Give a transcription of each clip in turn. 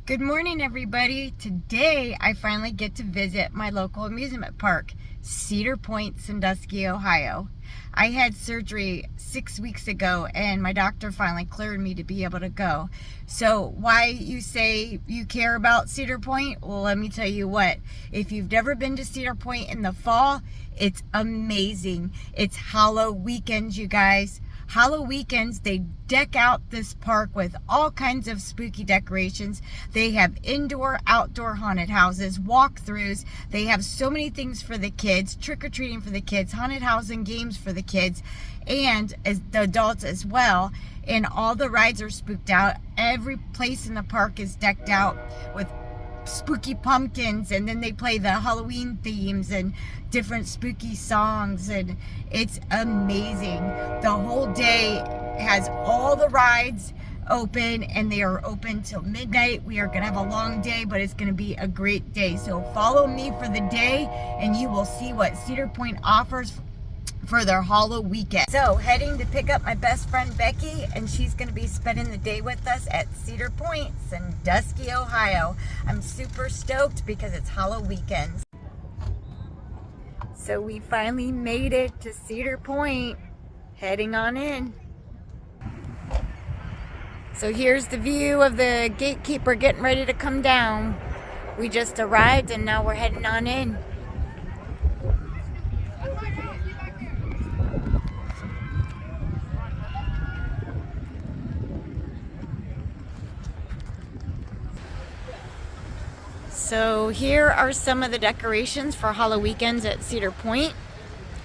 Good morning, everybody. Today, I finally get to visit my local amusement park, Cedar Point, Sandusky, Ohio. I had surgery 6 weeks ago, and my doctor finally cleared me to be able to go. So why you say you care about Cedar Point? Well, let me tell you what. If you've never been to Cedar Point in the fall, it's amazing. It's HalloWeekends, you guys. HalloWeekends, they deck out this park with all kinds of spooky decorations. They have indoor, outdoor haunted houses, walkthroughs. They have so many things for the kids, trick-or-treating for the kids, haunted house and games for the kids, and as the adults as well. And all the rides are spooked out. Every place in the park is decked out with spooky pumpkins, and then they play the Halloween themes and different spooky songs, and it's amazing. The whole day has all the rides open, and they are open till midnight. We are gonna have a long day, but it's gonna be a great day. So follow me for the day and you will see what Cedar Point offers for their HalloWeekend. So heading to pick up my best friend Becky, and she's going to be spending the day with us at Cedar Point, Sandusky, Ohio. I'm super stoked because it's HalloWeekends. So we finally made it to Cedar Point, heading on in. So here's the view of the gatekeeper getting ready to come down. We just arrived and now we're heading on in. So here are some of the decorations for HalloWeekends at Cedar Point.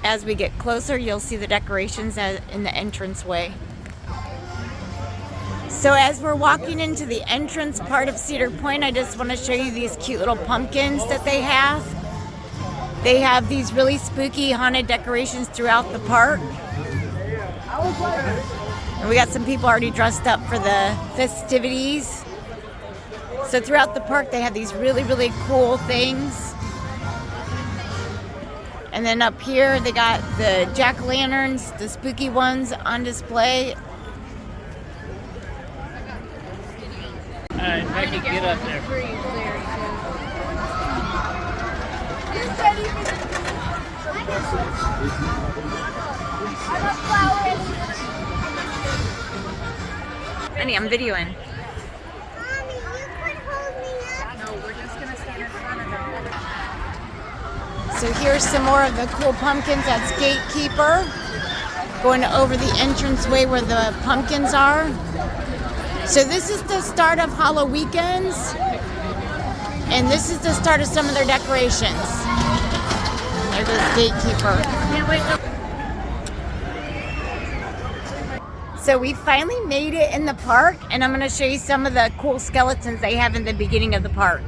As we get closer, you'll see the decorations in the entranceway. So as we're walking into the entrance part of Cedar Point, I just want to show you these cute little pumpkins that they have. They have these really spooky haunted decorations throughout the park. And we got some people already dressed up for the festivities. So throughout the park, they have these really, really cool things. And then up here, they got the jack-o'-lanterns, the spooky ones on display. All right, Becky, get up there. Annie, I'm videoing. So here's some more of the cool pumpkins. That's Gatekeeper, going over the entranceway where the pumpkins are. So this is the start of HalloWeekends, and this is the start of some of their decorations. There goes Gatekeeper. So we finally made it in the park, and I'm going to show you some of the cool skeletons they have in the beginning of the park.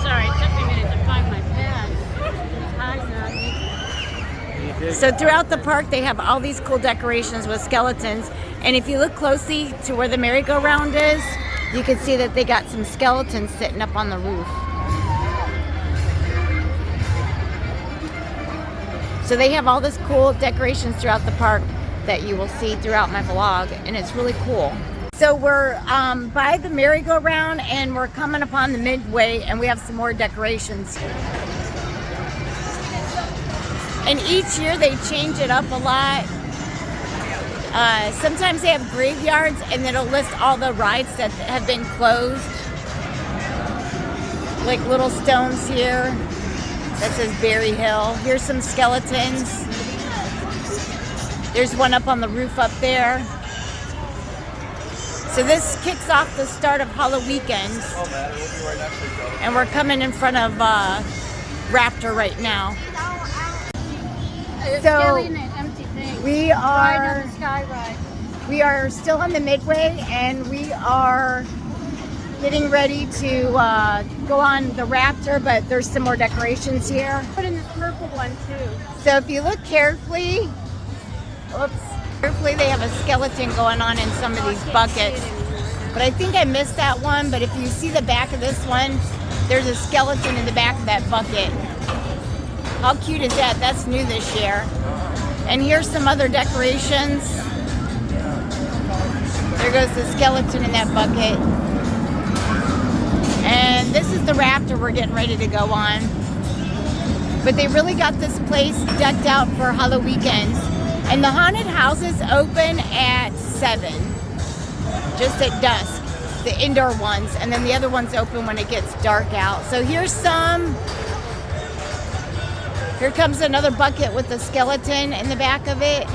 Sorry, it took me a minute to find my pad. So throughout the park, they have all these cool decorations with skeletons. And if you look closely to where the merry-go-round is, you can see that they got some skeletons sitting up on the roof. So they have all this cool decorations throughout the park that you will see throughout my vlog, and it's really cool. So we're by the merry-go-round, and we're coming upon the midway, and we have some more decorations. And each year they change it up a lot. Sometimes they have graveyards, and it'll list all the rides that have been closed. Like little stones here that says Berry Hill. Here's some skeletons. There's one up on the roof up there. So this kicks off the start of HalloWeekends. And we're coming in front of Raptor right now. So we are still on the midway, and we are getting ready to go on the Raptor, but there's some more decorations here. Put in this purple one too. So if you look carefully, they have a skeleton going on in some of these buckets. But I think I missed that one, but if you see the back of this one, there's a skeleton in the back of that bucket. How cute is that? That's new this year. And here's some other decorations. There goes the skeleton in that bucket. And this is the rafter we're getting ready to go on. But they really got this place decked out for HalloWeekends. And the haunted houses open at 7, just at dusk, the indoor ones. And then the other ones open when it gets dark out. So here's some. Here comes another bucket with the skeleton in the back of it.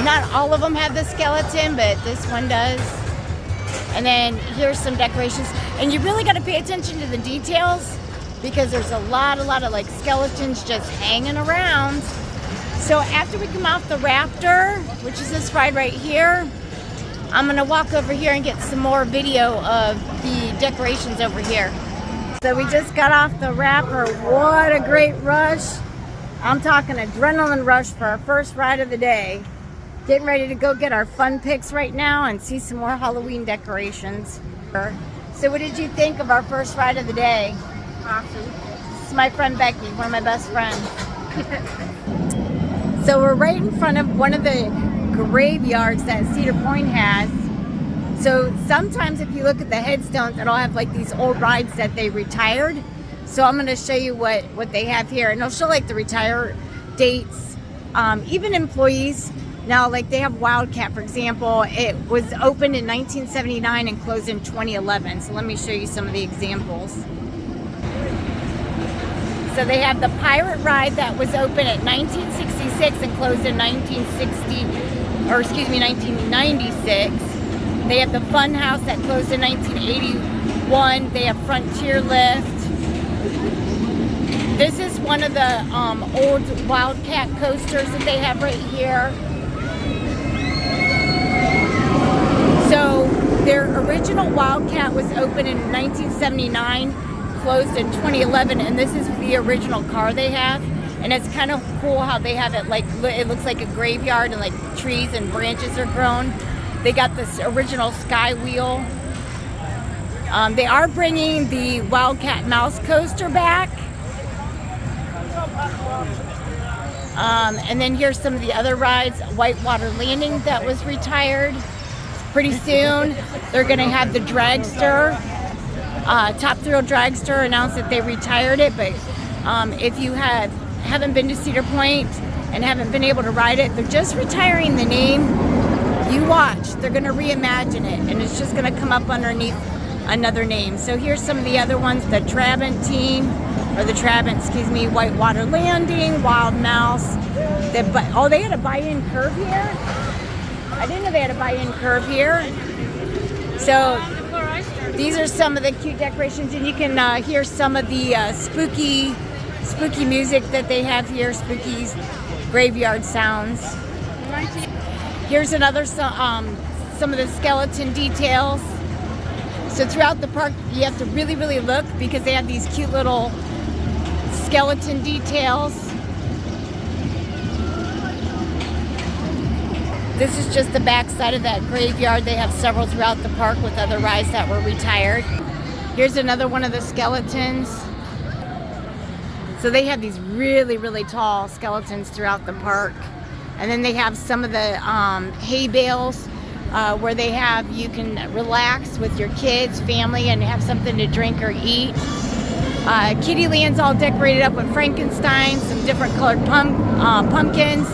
Not all of them have the skeleton, but this one does. And then here's some decorations. And you really got to pay attention to the details because there's a lot of like skeletons just hanging around. So after we come off the Raptor, which is this ride right here, I'm gonna walk over here and get some more video of the decorations over here. So we just got off the Raptor. What a great rush. I'm talking adrenaline rush for our first ride of the day. Getting ready to go get our fun pics right now and see some more Halloween decorations. So what did you think of our first ride of the day? Awesome. This is my friend Becky, one of my best friends. So we're right in front of one of the graveyards that Cedar Point has. So sometimes if you look at the headstones, it'll have like these old rides that they retired. So I'm going to show you what they have here. And it'll show like the retire dates, even employees. Now, like they have Wildcat, for example. It was opened in 1979 and closed in 2011. So let me show you some of the examples. So they have the Pirate Ride that was open at 1966 and closed in 1996. They have the Fun House that closed in 1981. They have Frontier Lift. This is one of the old Wildcat coasters that they have right here. So their original Wildcat was open in 1979, closed in 2011, and this is the original car they have. And it's kind of cool how they have it like, it looks like a graveyard and like trees and branches are grown. They got this original Sky Wheel. They are bringing the Wildcat Mouse Coaster back. And then here's some of the other rides. Whitewater Landing that was retired. Pretty soon they're going to have the Dragster. Top Thrill Dragster announced that they retired it, but if you haven't been to Cedar Point and haven't been able to ride it, they're just retiring the name. You watch, they're going to reimagine it, and it's just going to come up underneath another name. So here's some of the other ones: the Trabant team, or the Trabant, excuse me, Whitewater Landing, Wild Mouse. They had a buy-in curve here. I didn't know they had a buy-in curve here. So these are some of the cute decorations, and you can hear some of the spooky music that they have here, spooky graveyard sounds. Here's another some of the skeleton details. So throughout the park, you have to really look because they have these cute little skeleton details. This is just the back side of that graveyard. They have several throughout the park with other rides that were retired. Here's another one of the skeletons. So they have these really tall skeletons throughout the park. And then they have some of the hay bales where you can relax with your kids, family, and have something to drink or eat. Kittyland's all decorated up with Frankenstein, some different colored pumpkins.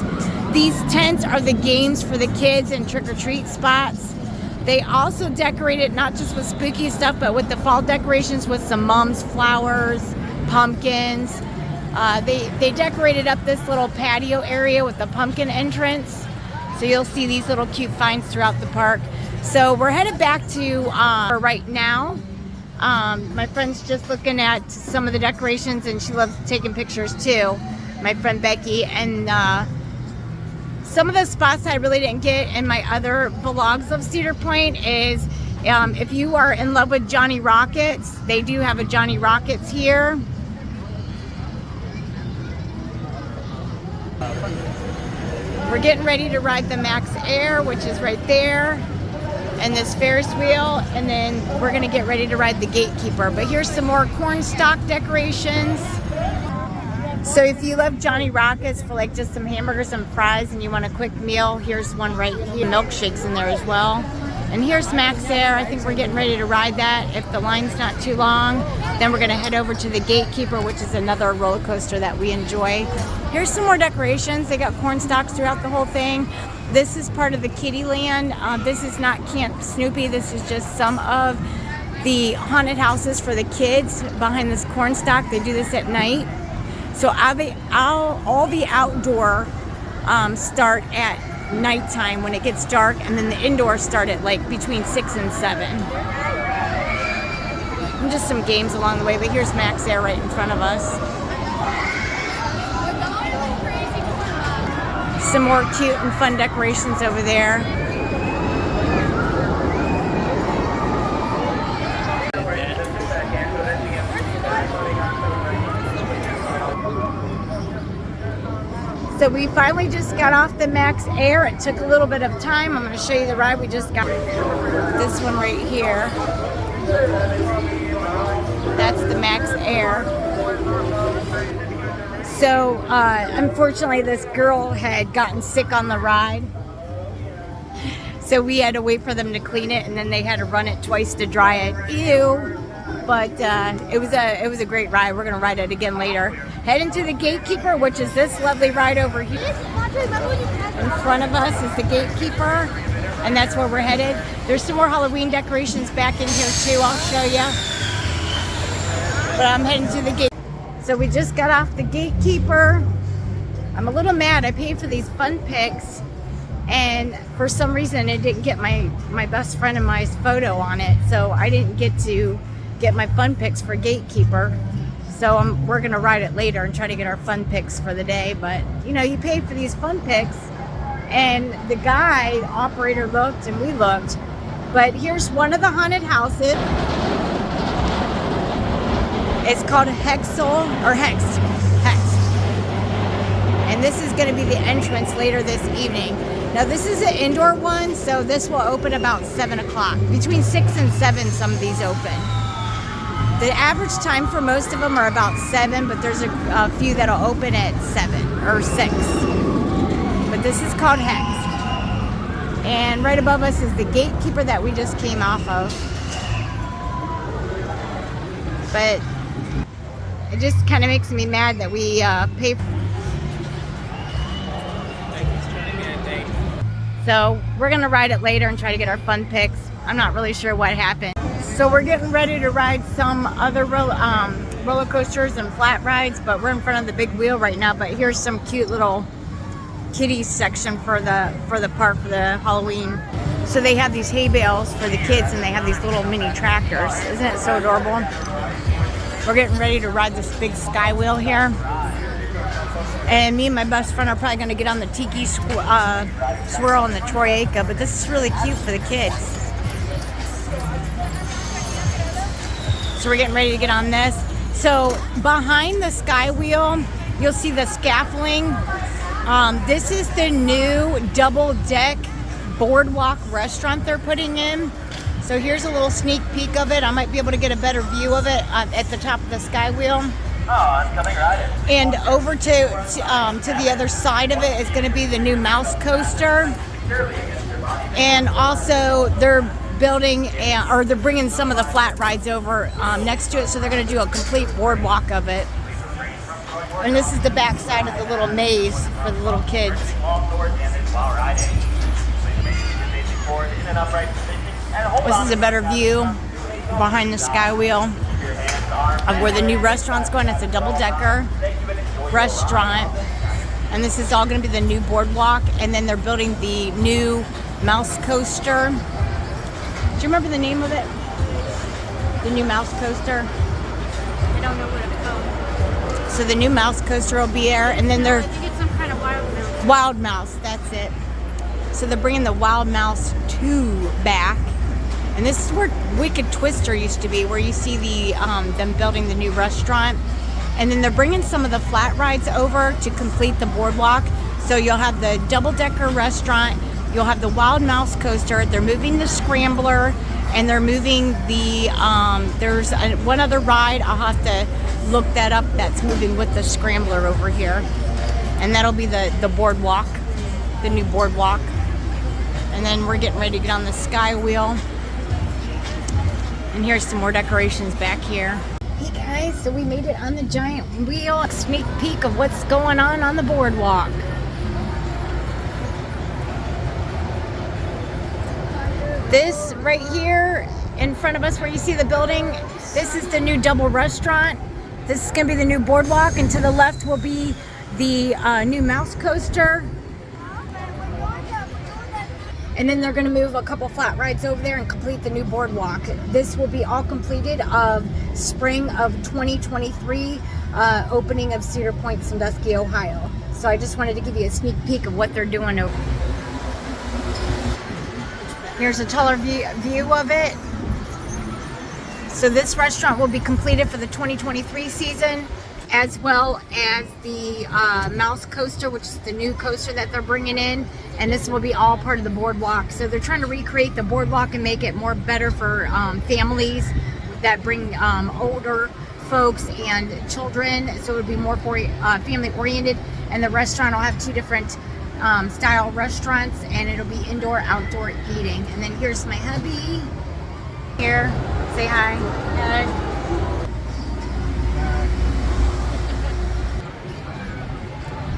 These tents are the games for the kids and trick-or-treat spots. They also decorate it not just with spooky stuff, but with the fall decorations with some mums, flowers, pumpkins. They decorated up this little patio area with the pumpkin entrance. So you'll see these little cute finds throughout the park. So we're headed back to right now. My friend's just looking at some of the decorations, and she loves taking pictures too. My friend Becky. And some of the spots I really didn't get in my other vlogs of Cedar Point is if you are in love with Johnny Rockets, they do have a Johnny Rockets here. We're getting ready to ride the Max Air, which is right there, and this Ferris wheel, and then we're gonna get ready to ride the Gatekeeper. But here's some more corn stalk decorations. So if you love Johnny Rockets for like just some hamburgers and fries and you want a quick meal, here's one right here. Milkshakes in there as well. And here's Max there. I think we're getting ready to ride that if the line's not too long. Then we're gonna head over to the Gatekeeper, which is another roller coaster that we enjoy. Here's some more decorations. They got corn stalks throughout the whole thing. This is part of the Kiddie Land. This is not Camp Snoopy. This is just some of the haunted houses for the kids behind this corn stalk. They do this at night. So all the outdoor start at nighttime when it gets dark, and then the indoors start at like between 6 and 7. And just some games along the way, but here's Max Air right in front of us. Some more cute and fun decorations over there. So we finally just got off the Max Air. It took a little bit of time. I'm going to show you the ride we just got. This one right here. That's the Max Air. So unfortunately this girl had gotten sick on the ride. So we had to wait for them to clean it, and then they had to run it twice to dry it. Ew. But it was a great ride. We're gonna ride it again later. Heading to the Gatekeeper, which is this lovely ride over here. In front of us is the Gatekeeper, and that's where we're headed. There's some more Halloween decorations back in here too. I'll show you. But I'm heading to the gate. So we just got off the Gatekeeper. I'm a little mad. I paid for these fun pics, and for some reason it didn't get my best friend and my photo on it, so I didn't get to get my fun pics for Gatekeeper. So we're gonna ride it later and try to get our fun pics for the day. But you know, you paid for these fun pics, and the guide operator looked and we looked. But here's one of the haunted houses. It's called Hexel or Hex. And this is going to be the entrance later this evening. Now this is an indoor one, so this will open about 7 o'clock. Between 6 and 7 some of these open. The average time for most of them are about 7, but there's a few that'll open at 7 or 6. But this is called Hex. And right above us is the Gatekeeper that we just came off of. But it just kind of makes me mad that we pay. So we're gonna ride it later and try to get our fun pics. I'm not really sure what happened. So we're getting ready to ride some other roller coasters and flat rides, but we're in front of the big wheel right now. But here's some cute little kiddies section for the park for the Halloween. So they have these hay bales for the kids, and they have these little mini tractors. Isn't it so adorable? We're getting ready to ride this big sky wheel here. And me and my best friend are probably going to get on the Tiki Swirl and the Troika, but this is really cute for the kids. So we're getting ready to get on this. So behind the sky wheel, you'll see the scaffolding. This is the new double-deck boardwalk restaurant they're putting in. So here's a little sneak peek of it. I might be able to get a better view of it at the top of the sky wheel. Oh, I'm coming right in. And over to the other side of it is going to be the new mouse coaster. And also they're building or they're bringing some of the flat rides over next to it. So they're going to do a complete boardwalk of it. And this is the back side of the little maze for the little kids. This is a better view behind the sky wheel of where the new restaurant's going. It's a double-decker restaurant, and this is all going to be the new boardwalk. And then they're building the new mouse coaster. Do you remember the name of it? The new mouse coaster. I don't know what it's called. So the new mouse coaster will be there, and then they're I think it's some kind of wild mouse. Wild Mouse. That's it. So they're bringing the Wild Mouse 2 back. And this is where Wicked Twister used to be, where you see the them building the new restaurant. And then they're bringing some of the flat rides over to complete the boardwalk. So you'll have the double-decker restaurant, you'll have the Wild Mouse coaster, they're moving the Scrambler, and they're moving the, there's one other ride, I'll have to look that up, that's moving with the Scrambler over here. And that'll be the boardwalk, the new boardwalk. And then we're getting ready to get on the Sky Wheel. And here's some more decorations back here. Hey guys, so we made it on the giant wheel. A sneak peek of what's going on the boardwalk. This right here in front of us where you see the building, this is the new double restaurant. This is going to be the new boardwalk, and to the left will be the new mouse coaster. And then they're going to move a couple flat rides over there and complete the new boardwalk. This will be all completed of spring of 2023, opening of Cedar Point, Sandusky, Ohio. So I just wanted to give you a sneak peek of what they're doing over. Here's a taller view of it. So this restaurant will be completed for the 2023 season, as well as the mouse coaster, which is the new coaster that they're bringing in. And this will be all part of the boardwalk. So they're trying to recreate the boardwalk and make it more better for families that bring older folks and children. So it would be more for family oriented. And the restaurant will have two different style restaurants, and it'll be indoor, outdoor eating. And then here's my hubby. Here, say hi. Hi.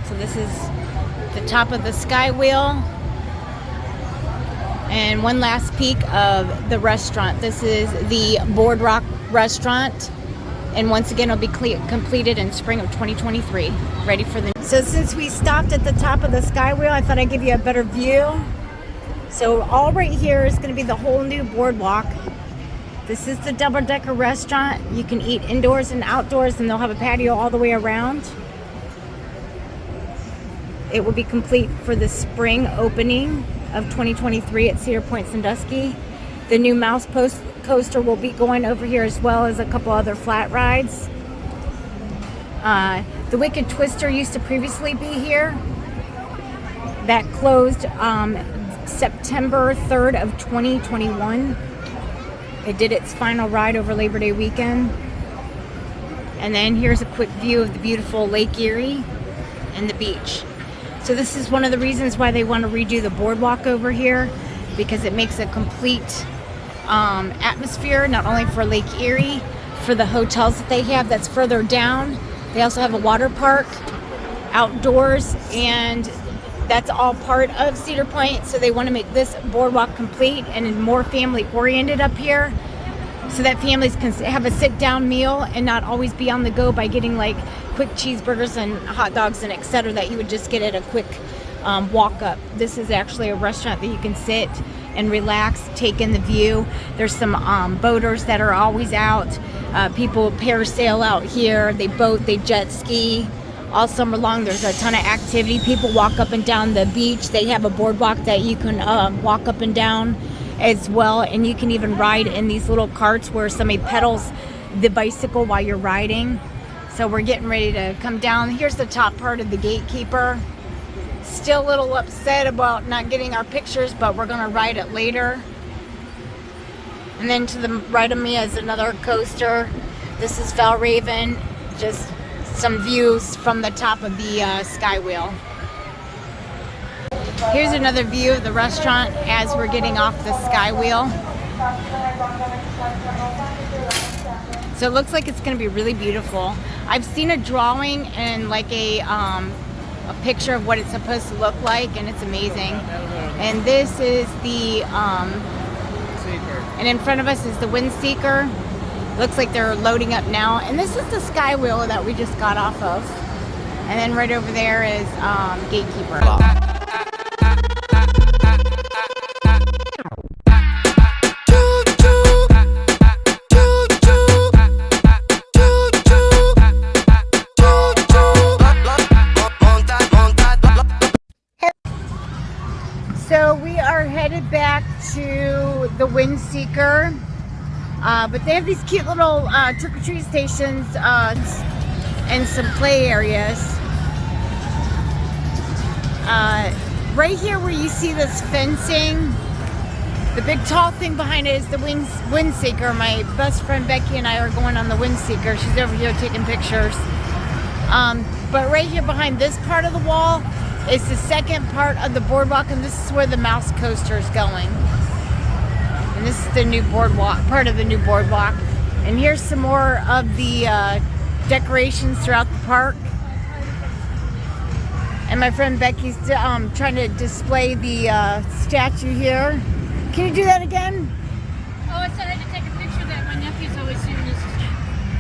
So this is the top of the Sky Wheel. And one last peek of the restaurant. This is the Boardwalk restaurant. And once again, it'll be completed in spring of 2023. Ready for the... So since we stopped at the top of the Sky Wheel, I thought I'd give you a better view. So all right here is going to be the whole new boardwalk. This is the double-decker restaurant. You can eat indoors and outdoors, and they'll have a patio all the way around. It will be complete for the spring opening of 2023 at Cedar Point, Sandusky. The new mouse coaster will be going over here, as well as a couple other flat rides. The Wicked Twister used to previously be here. That closed September 3rd of 2021. It did its final ride over Labor Day weekend. And then here's a quick view of the beautiful Lake Erie and the beach. So this is one of the reasons why they want to redo the boardwalk over here, because it makes a complete atmosphere, not only for Lake Erie, for the hotels that they have that's further down. They also have a water park outdoors, and that's all part of Cedar Point. So they want to make this boardwalk complete and more family oriented up here, so that families can have a sit down meal and not always be on the go by getting like quick cheeseburgers and hot dogs and etc. that you would just get at a quick walk up. This is actually a restaurant that you can sit and relax, take in the view. There's some boaters that are always out. People parasail out here. They boat, they jet ski all summer long. There's a ton of activity. People walk up and down the beach. They have a boardwalk that you can walk up and down as well, and you can even ride in these little carts where somebody pedals the bicycle while you're riding. So we're getting ready to come down. Here's the top part of the gatekeeper. Still a little upset about not getting our pictures, but we're gonna ride it later. And then to the right of me is another coaster. This is Valraven. Just some views from the top of the Sky Wheel. Here's another view of the restaurant as we're getting off the Sky Wheel. So it looks like it's going to be really beautiful. I've seen a drawing and like a picture of what it's supposed to look like, and it's amazing. And this is the and in front of us is the Windseeker. Looks like they're loading up now. And this is the Sky Wheel that we just got off of. And then right over there is Gatekeeper. So we are headed back to the Windseeker, but they have these cute little trick-or-treat stations and some play areas. Right here where you see this fencing, the big tall thing behind it is the Windseeker. My best friend Becky and I are going on the Windseeker. She's over here taking pictures. But right here behind this part of the wall It's the second part of the boardwalk, and this is where the mouse coaster is going. And this is the new boardwalk, part of the new boardwalk. And here's some more of the decorations throughout the park. And my friend Becky's trying to display the statue here. Can you do that again? Oh, I said I had to take a picture of that. My nephew's always doing this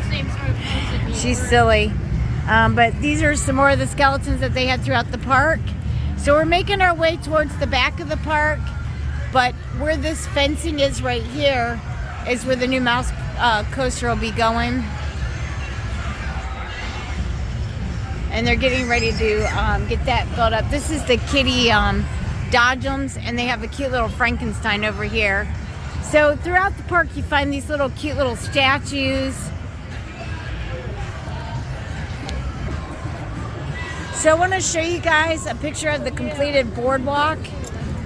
same sort of pose at me. She's silly. But these are some more of the skeletons that they had throughout the park. So we're making our way towards the back of the park. But where this fencing is right here is where the new mouse coaster will be going. And they're getting ready to get that built up. This is the kitty Dodgems, and they have a cute little Frankenstein over here. So throughout the park you find these little cute little statues. So I want to show you guys a picture of the completed boardwalk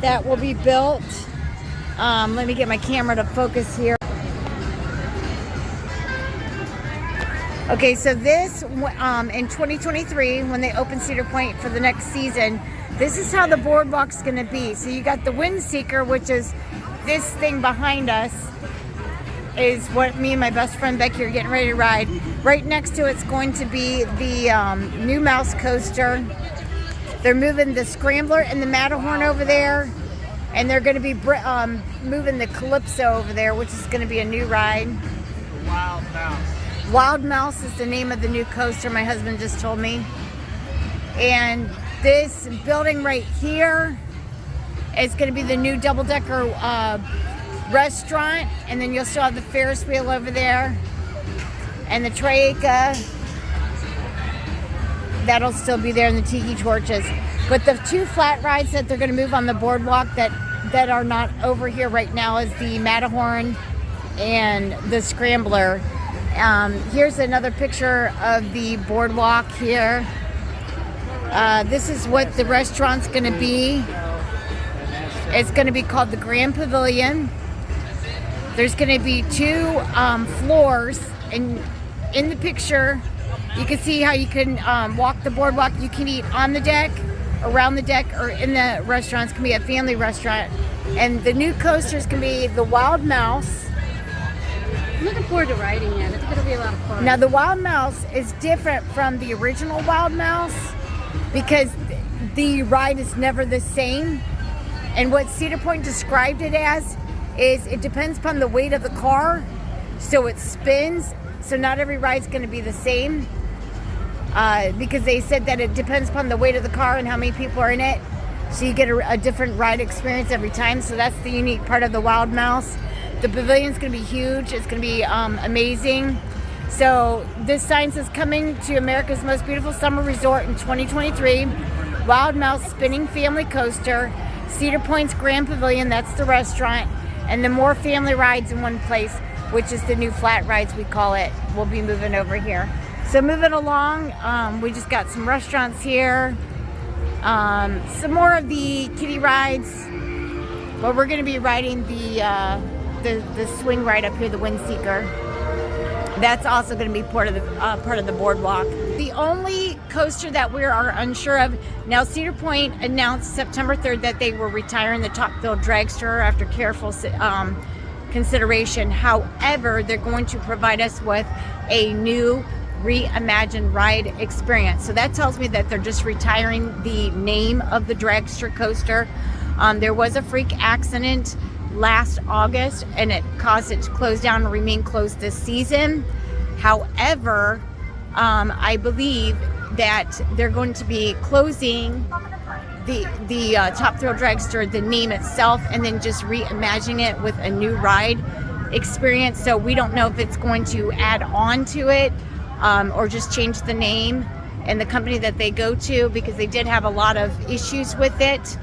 that will be built. Let me get my camera to focus here. Okay, so this, in 2023, when they open Cedar Point for the next season, this is how the boardwalk's going to be. So you got the Wind Seeker, which is this thing behind us, is what me and my best friend Becky are getting ready to ride. Right next to it's going to be the new mouse coaster. They're moving the Scrambler and the Matterhorn over there. And they're going to be moving the Calypso over there, which is going to be a new ride. Wild mouse. Wild Mouse is the name of the new coaster, my husband just told me. And this building right here is going to be the new double-decker restaurant. And then you'll still have the Ferris wheel over there. And the Troika. That'll still be there, in the Tiki Torches. But the two flat rides that they're going to move on the boardwalk that are not over here right now is the Matterhorn and the Scrambler. Here's another picture of the boardwalk here. This is what the restaurant's going to be. It's going to be called the Grand Pavilion. There's going to be two floors, and in the picture you can see how you can walk the boardwalk. You can eat on the deck, around the deck, or in the restaurants. It can be a family restaurant. And the new coasters can be the Wild Mouse. I'm looking forward to riding it. I think it'll be a lot of fun. Now the Wild Mouse is different from the original Wild Mouse because the ride is never the same. And what Cedar Point described it as is it depends upon the weight of the car, so it spins. So not every ride's going to be the same because they said that it depends upon the weight of the car and how many people are in it. So you get a different ride experience every time. So that's the unique part of the Wild Mouse. The pavilion's going to be huge. It's going to be amazing. So this sign says, coming to America's most beautiful summer resort in 2023, Wild Mouse spinning family coaster, Cedar Point's Grand Pavilion, that's the restaurant, and then more family rides in one place, which is the new flat rides we call it. We'll be moving over here. So moving along, we just got some restaurants here, some more of the kiddie rides, but we're going to be riding the swing ride up here, the Wind Seeker. That's also going to be part of the boardwalk. The only coaster that we are unsure of now, Cedar Point announced September 3rd that they were retiring the Top Thrill Dragster after careful consideration. However, they're going to provide us with a new reimagined ride experience. So that tells me that they're just retiring the name of the dragster coaster. There was a freak accident last August and it caused it to close down and remain closed this season. However, I believe that they're going to be closing the Top Thrill Dragster, the name itself, and then just reimagining it with a new ride experience. So we don't know if it's going to add on to it or just change the name and the company that they go to, because they did have a lot of issues with it.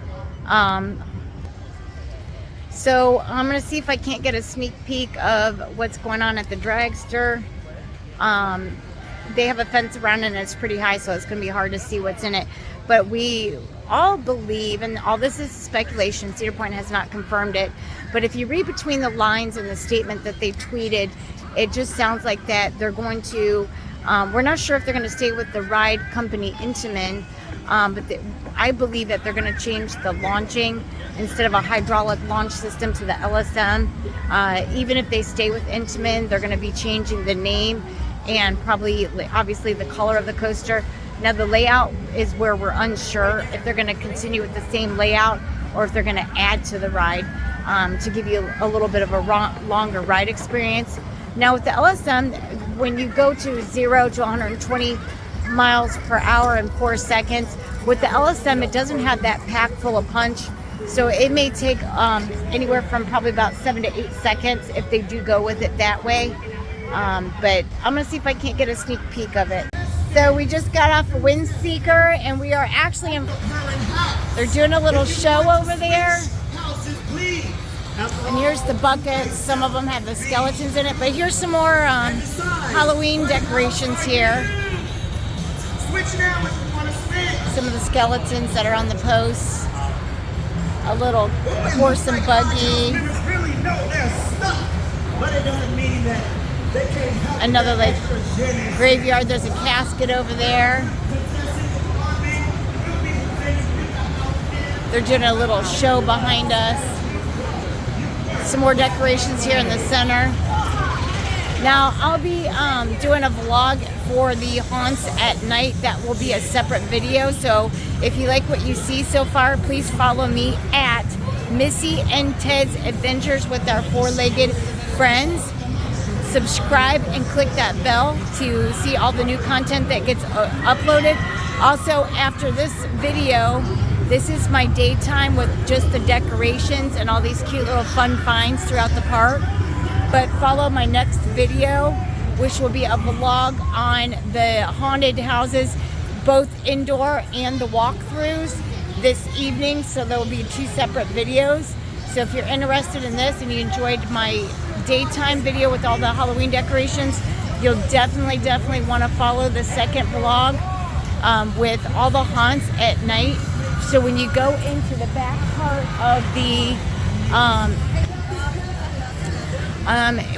So I'm going to see if I can't get a sneak peek of what's going on at the dragster. They have a fence around it and it's pretty high, so it's going to be hard to see what's in it. But we all believe, and all this is speculation, Cedar Point has not confirmed it, but if you read between the lines in the statement that they tweeted, it just sounds like that they're going to We're not sure if they're going to stay with the ride company Intamin, but I believe that they're going to change the launching instead of a hydraulic launch system to the LSM. Even if they stay with Intamin, they're going to be changing the name and probably, obviously, the color of the coaster. Now, the layout is where we're unsure if they're going to continue with the same layout or if they're going to add to the ride to give you a little bit of a longer ride experience. Now, with the LSM, when you go to 0 to 120 miles per hour in 4 seconds, with the LSM, it doesn't have that pack full of punch. So it may take anywhere from probably about 7 to 8 seconds if they do go with it that way. But I'm going to see if I can't get a sneak peek of it. So we just got off a Windseeker, and we are actually they're doing a little show over there. And here's the buckets. Some of them have the skeletons in it, but here's some more Halloween decorations here. Some of the skeletons that are on the posts. A little horse and buggy. Another like graveyard. There's a casket over there. They're doing a little show behind us. Some more decorations here in the center. Now I'll be doing a vlog for the haunts at night. That will be a separate video. So if you like what you see so far, please follow me at Missy and Ted's Adventures with Our Four-Legged Friends. Subscribe and click that bell to see all the new content that gets uploaded. Also, after this video, this is my daytime with just the decorations and all these cute little fun finds throughout the park. But follow my next video, which will be a vlog on the haunted houses, both indoor and the walkthroughs this evening. So there will be 2 separate videos. So if you're interested in this and you enjoyed my daytime video with all the Halloween decorations, you'll definitely want to follow the second vlog with all the haunts at night. So when you go into the back part of the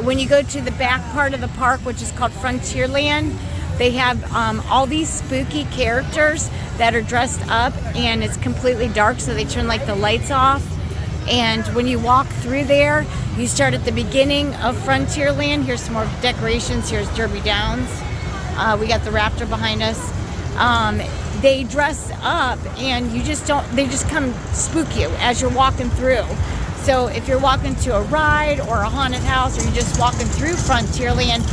when you go to the back part of the park, which is called Frontierland, they have all these spooky characters that are dressed up, and it's completely dark, so they turn like the lights off. And when you walk through there, you start at the beginning of Frontierland. Here's some more decorations. Here's Derby Downs. We got the raptor behind us. They dress up, and they just come spook you as you're walking through. So if you're walking to a ride or a haunted house, or you're just walking through Frontierland,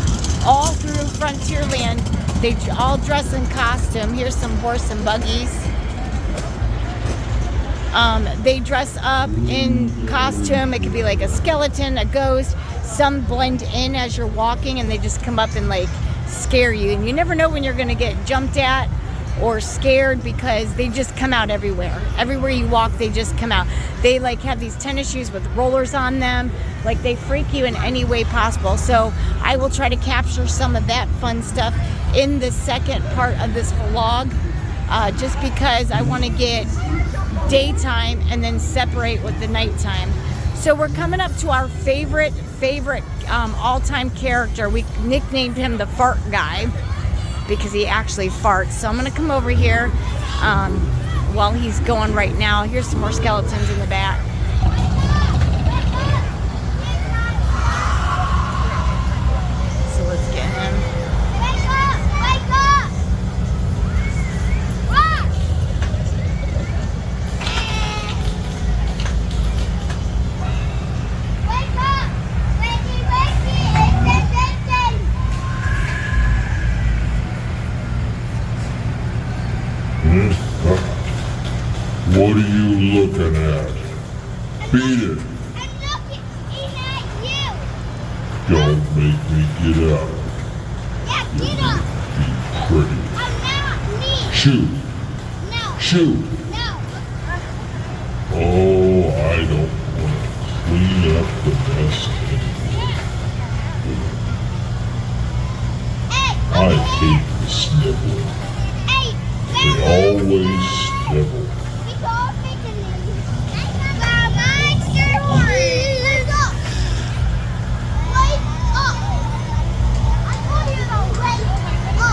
all through Frontierland, they all dress in costume. Here's some horse and buggies. They dress up in costume. It could be like a skeleton, a ghost. Some blend in as you're walking, and they just come up and like scare you. And you never know when you're going to get jumped at or scared, because they just come out everywhere. Everywhere you walk, they just come out. They like have these tennis shoes with rollers on them. Like, they freak you in any way possible. So I will try to capture some of that fun stuff in the second part of this vlog, just because I want to get daytime and then separate with the nighttime. So we're coming up to our favorite all-time character. We nicknamed him the fart guy because he actually farts. So I'm gonna come over here while he's going right now. Here's some more skeletons in the back. So let's get him. Wake up! Wake up! Run! Wake up! Wakey, wakey! It's What are you looking at? Beat it. I'm looking at you. Don't make me get up. Yeah, get up. Be pretty. I'm not me. Shoot. No. Shoot. No. Oh, I don't want to clean up the mess anymore. Hey, I hate the sniveling. hey, They always snivel. it's all picking me. Monster horse. Let's go. Wake up. I told you to wake up.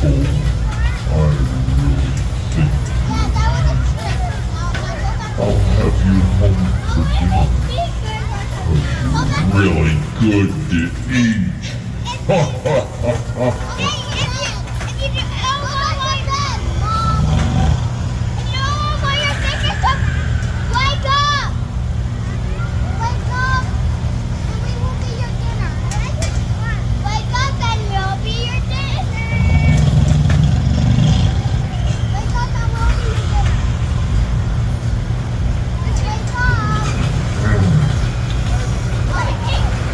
I'll have you home for dinner. Cause you're really good to eat. Ha ha ha ha.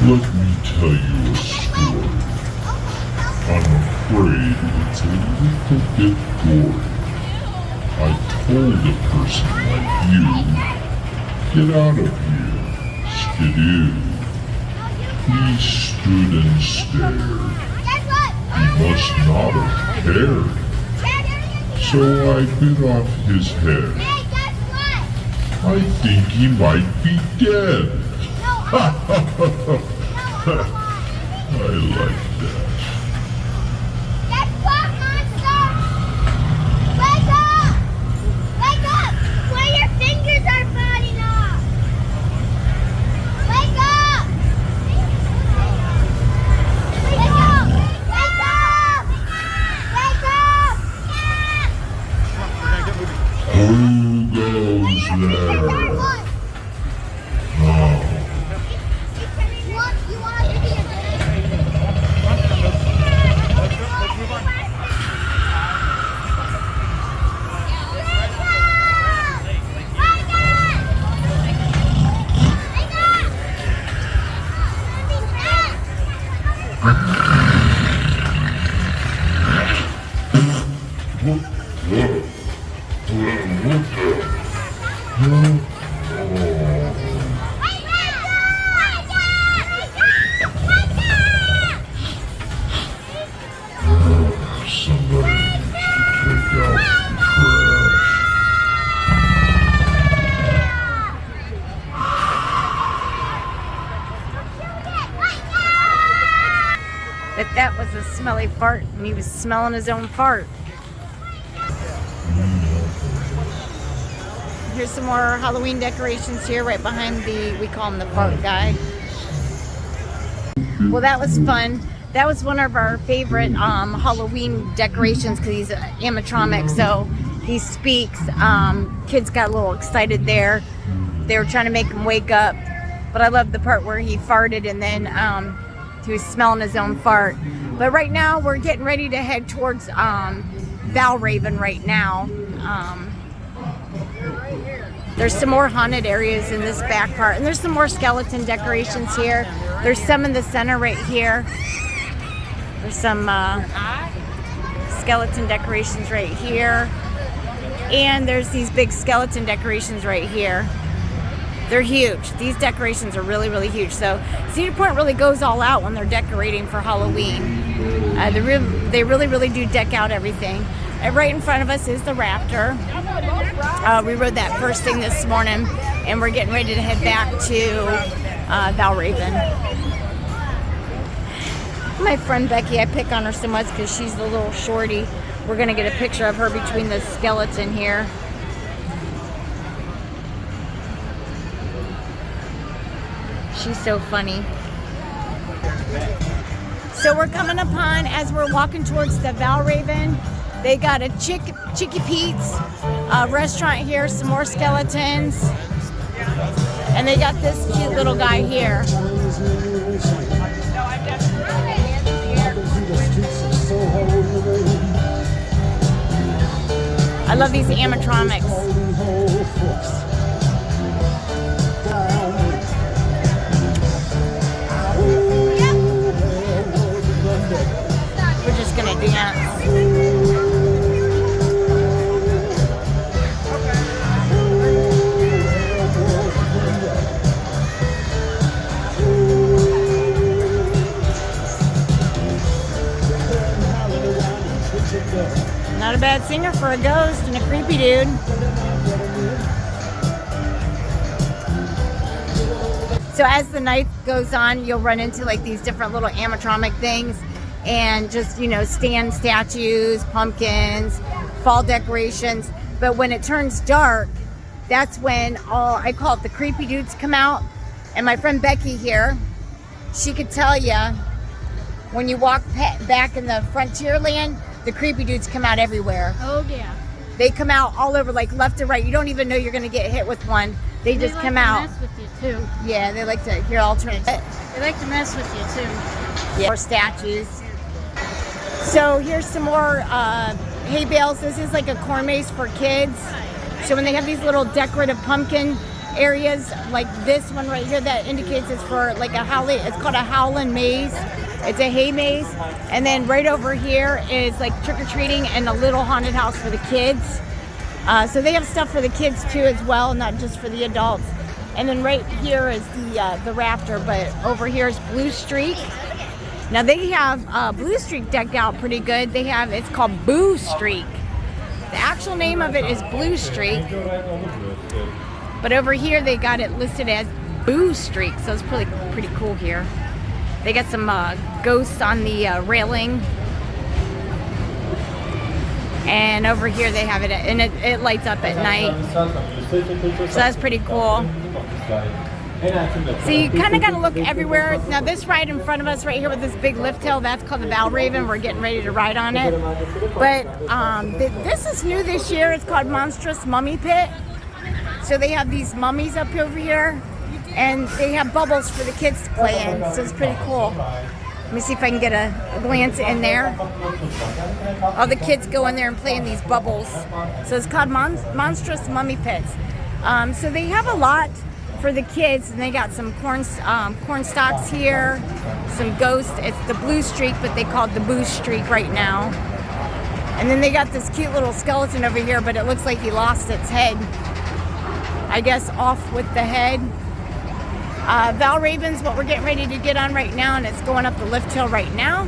Let me tell you a story. I'm afraid it's a little bit gory. I told a person like you, get out of here, skidoo. He stood and stared. He must not have cared. So I bit off his head. I think he might be dead. I like that. That's what, monster! Wake up! Wake up! Where your fingers are falling off! Wake up! Wake up! Wake up! Wake up! Who goes there? Oh. Somebody needs to take out the trash. But that was a smelly fart, and he was smelling his own fart. Here's some more Halloween decorations here right behind we call him the fart guy. Well, that was fun. That was one of our favorite Halloween decorations because he's animatronic, so he speaks. Kids got a little excited there. They were trying to make him wake up, but I love the part where he farted and then he was smelling his own fart. But right now we're getting ready to head towards Valraven right now. There's some more haunted areas in this back part, and there's some more skeleton decorations here. There's some in the center right here. There's some skeleton decorations right here. And there's these big skeleton decorations right here. They're huge. These decorations are really, really huge. So Cedar Point really goes all out when they're decorating for Halloween. They really, really do deck out everything. And right in front of us is the Raptor. We rode that first thing this morning, and we're getting ready to head back to Valraven. My friend Becky, I pick on her so much because she's the little shorty. We're going to get a picture of her between the skeleton here. She's so funny. So we're coming upon, as we're walking towards the Valraven, they got a Chicky Pete's restaurant here, some more skeletons. And they got this cute little guy here. I love these animatronics. We're just gonna dance. Not a bad singer for a ghost and a creepy dude. So as the night goes on, you'll run into like these different little animatronic things. and just, you know, stand statues, pumpkins, fall decorations. But when it turns dark, that's when all, I call it the creepy dudes, come out. And my friend Becky here, she could tell you, when you walk back in the Frontierland, the creepy dudes come out everywhere. Oh yeah. They come out all over, like left and right. You don't even know you're gonna get hit with one. They just like come to out. Mess with you too. Yeah, they like to hear alternate. They like to mess with you too. Yeah, more statues. So here's some more hay bales. This is like a corn maze for kids. So when they have these little decorative pumpkin areas, like this one right here, that indicates it's for like a howling. It's called a howling maze. It's a hay maze. And then right over here is like trick-or-treating and a little haunted house for the kids. So they have stuff for the kids too as well, not just for the adults. And then right here is the Raptor, but over here is Blue Streak. Now they have Blue Streak decked out pretty good. They have, it's called Boo Streak. The actual name of it is Blue Streak. But over here they got it listed as Boo Streak, so it's pretty cool here. They got some ghosts on the railing. And over here they have it, and it lights up at night. So that's pretty cool. So you kind of got to look everywhere. Now this ride in front of us right here with this big lift hill, that's called the Valraven. We're getting ready to ride on it. But this is new this year. It's called Monstrous Mummy Pit. So they have these mummies up over here, and they have bubbles for the kids to play in. So it's pretty cool. Let me see if I can get a glance in there. All the kids go in there and play in these bubbles. So it's called Monstrous Mummy Pits. So they have a lot for the kids, and they got some corn stalks here, some ghosts. It's the Blue Streak, but they call it the Boo Streak right now. And then they got this cute little skeleton over here, but it looks like he lost its head. I guess off with the head. Valraven's what we're getting ready to get on right now, and it's going up the lift hill right now.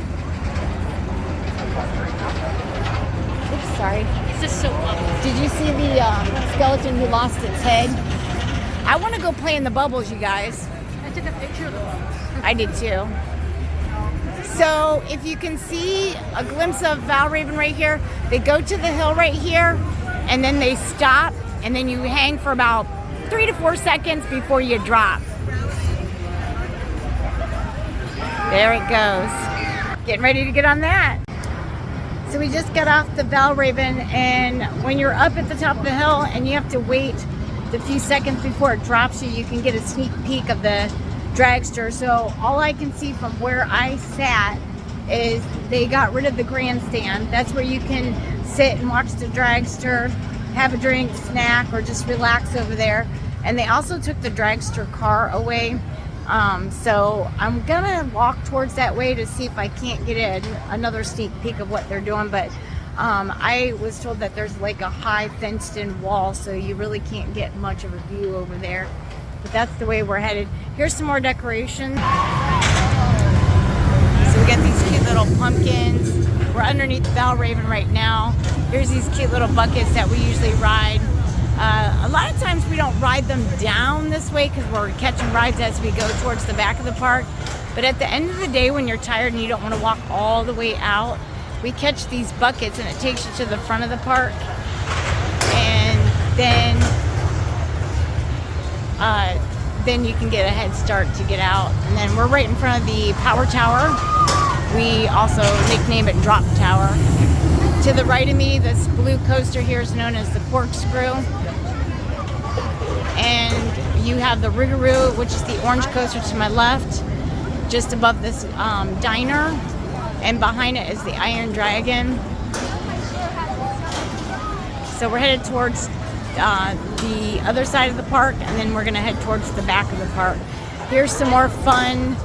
Oops, sorry. It's just so bubbles. Did you see the skeleton who lost its head? I want to go play in the bubbles, you guys. I took a picture of the bubbles. I did too. So if you can see a glimpse of Valraven right here, they go to the hill right here, and then they stop, and then you hang for about 3 to 4 seconds before you drop. There it goes. Getting ready to get on that. So we just got off the Valraven, and when you're up at the top of the hill and you have to wait the few seconds before it drops you, you can get a sneak peek of the dragster. So all I can see from where I sat is they got rid of the grandstand. That's where you can sit and watch the dragster, have a drink, snack, or just relax over there. And they also took the dragster car away. So I'm gonna walk towards that way to see if I can't get another sneak peek of what they're doing. But I was told that there's like a high fenced in wall, so you really can't get much of a view over there. But that's the way we're headed. Here's some more decorations. So we got these cute little pumpkins. We're underneath the Valraven right now. Here's these cute little buckets that we usually ride. A lot of times we don't ride them down this way because we're catching rides as we go towards the back of the park. But at the end of the day, when you're tired and you don't want to walk all the way out, we catch these buckets and it takes you to the front of the park. And then you can get a head start to get out. And then we're right in front of the power tower. We also nickname it Drop Tower. To the right of me, this blue coaster here is known as the Corkscrew. And you have the Rougarou, which is the orange coaster to my left, just above this diner. And behind it is the Iron Dragon. So we're headed towards the other side of the park, and then we're gonna head towards the back of the park. Here's some more fun,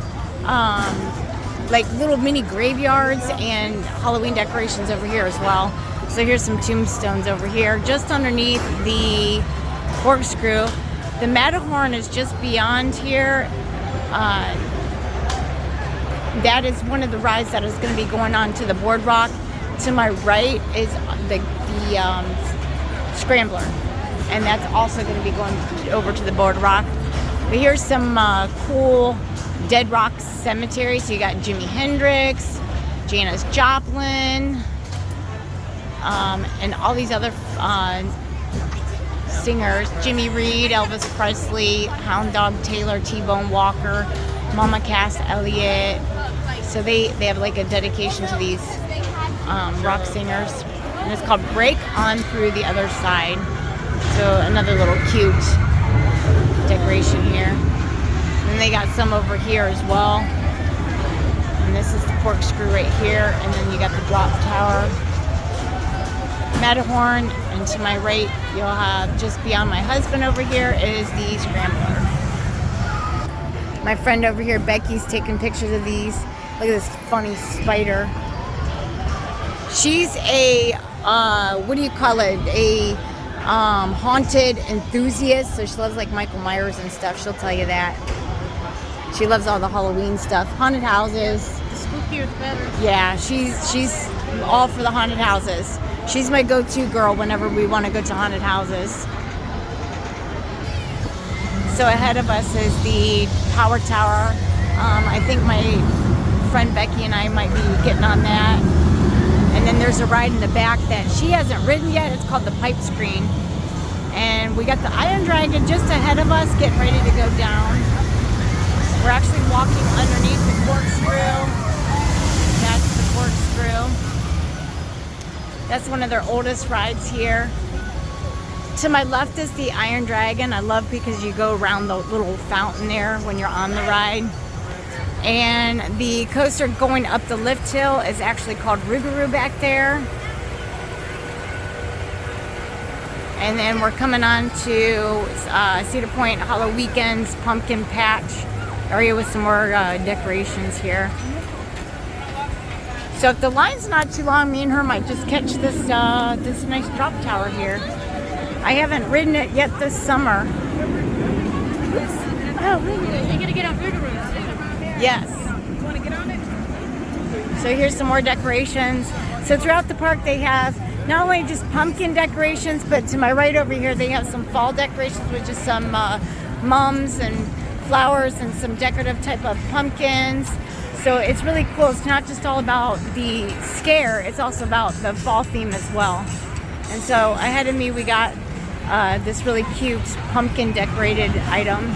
like little mini graveyards and Halloween decorations over here as well. So here's some tombstones over here, just underneath the Corkscrew. The Matterhorn is just beyond here. That is one of the rides that is going to be going on to the boardwalk. To my right is the Scrambler, and that's also going to be going over to the boardwalk. But here's some cool Dead Rock Cemetery. So you got Jimi Hendrix, Janis Joplin, and all these other singers. Jimmy Reed, Elvis Presley, Hound Dog Taylor, T-Bone Walker, Mama Cass Elliott. So they have like a dedication to these rock singers. And it's called Break On Through the Other Side. So another little cute decoration here. And then they got some over here as well. And this is the corkscrew right here. And then you got the drop tower, Matterhorn. And to my right, you'll have, just beyond my husband over here, is the Scrambler. My friend over here, Becky's taking pictures of these. Look at this funny spider. She's a, what do you call it? A haunted enthusiast. So she loves like Michael Myers and stuff. She'll tell you that. She loves all the Halloween stuff. Haunted houses. The spookier the better. Yeah, she's all for the haunted houses. She's my go-to girl whenever we want to go to haunted houses. So ahead of us is the power tower. I think my friend Becky and I might be getting on that. And then there's a ride in the back that she hasn't ridden yet. It's called the Pipe Screen. And we got the Iron Dragon just ahead of us, getting ready to go down. We're actually walking underneath the corkscrew. That's the corkscrew. That's one of their oldest rides here. To my left is the Iron Dragon. I love because you go around the little fountain there when you're on the ride. And the coaster going up the lift hill is actually called Rougarou back there. And then we're coming on to Cedar Point HalloWeekends pumpkin patch area with some more decorations here. So if the line's not too long, me and her might just catch this this nice drop tower here. I haven't ridden it yet this summer. Oh, really? You're gonna get on Rougarou. Yes. You want to get on it? So here's some more decorations. So throughout the park they have not only just pumpkin decorations, but to my right over here they have some fall decorations with just some mums and flowers and some decorative type of pumpkins. So it's really cool. It's not just all about the scare, it's also about the fall theme as well. And so ahead of me we got this really cute pumpkin decorated item.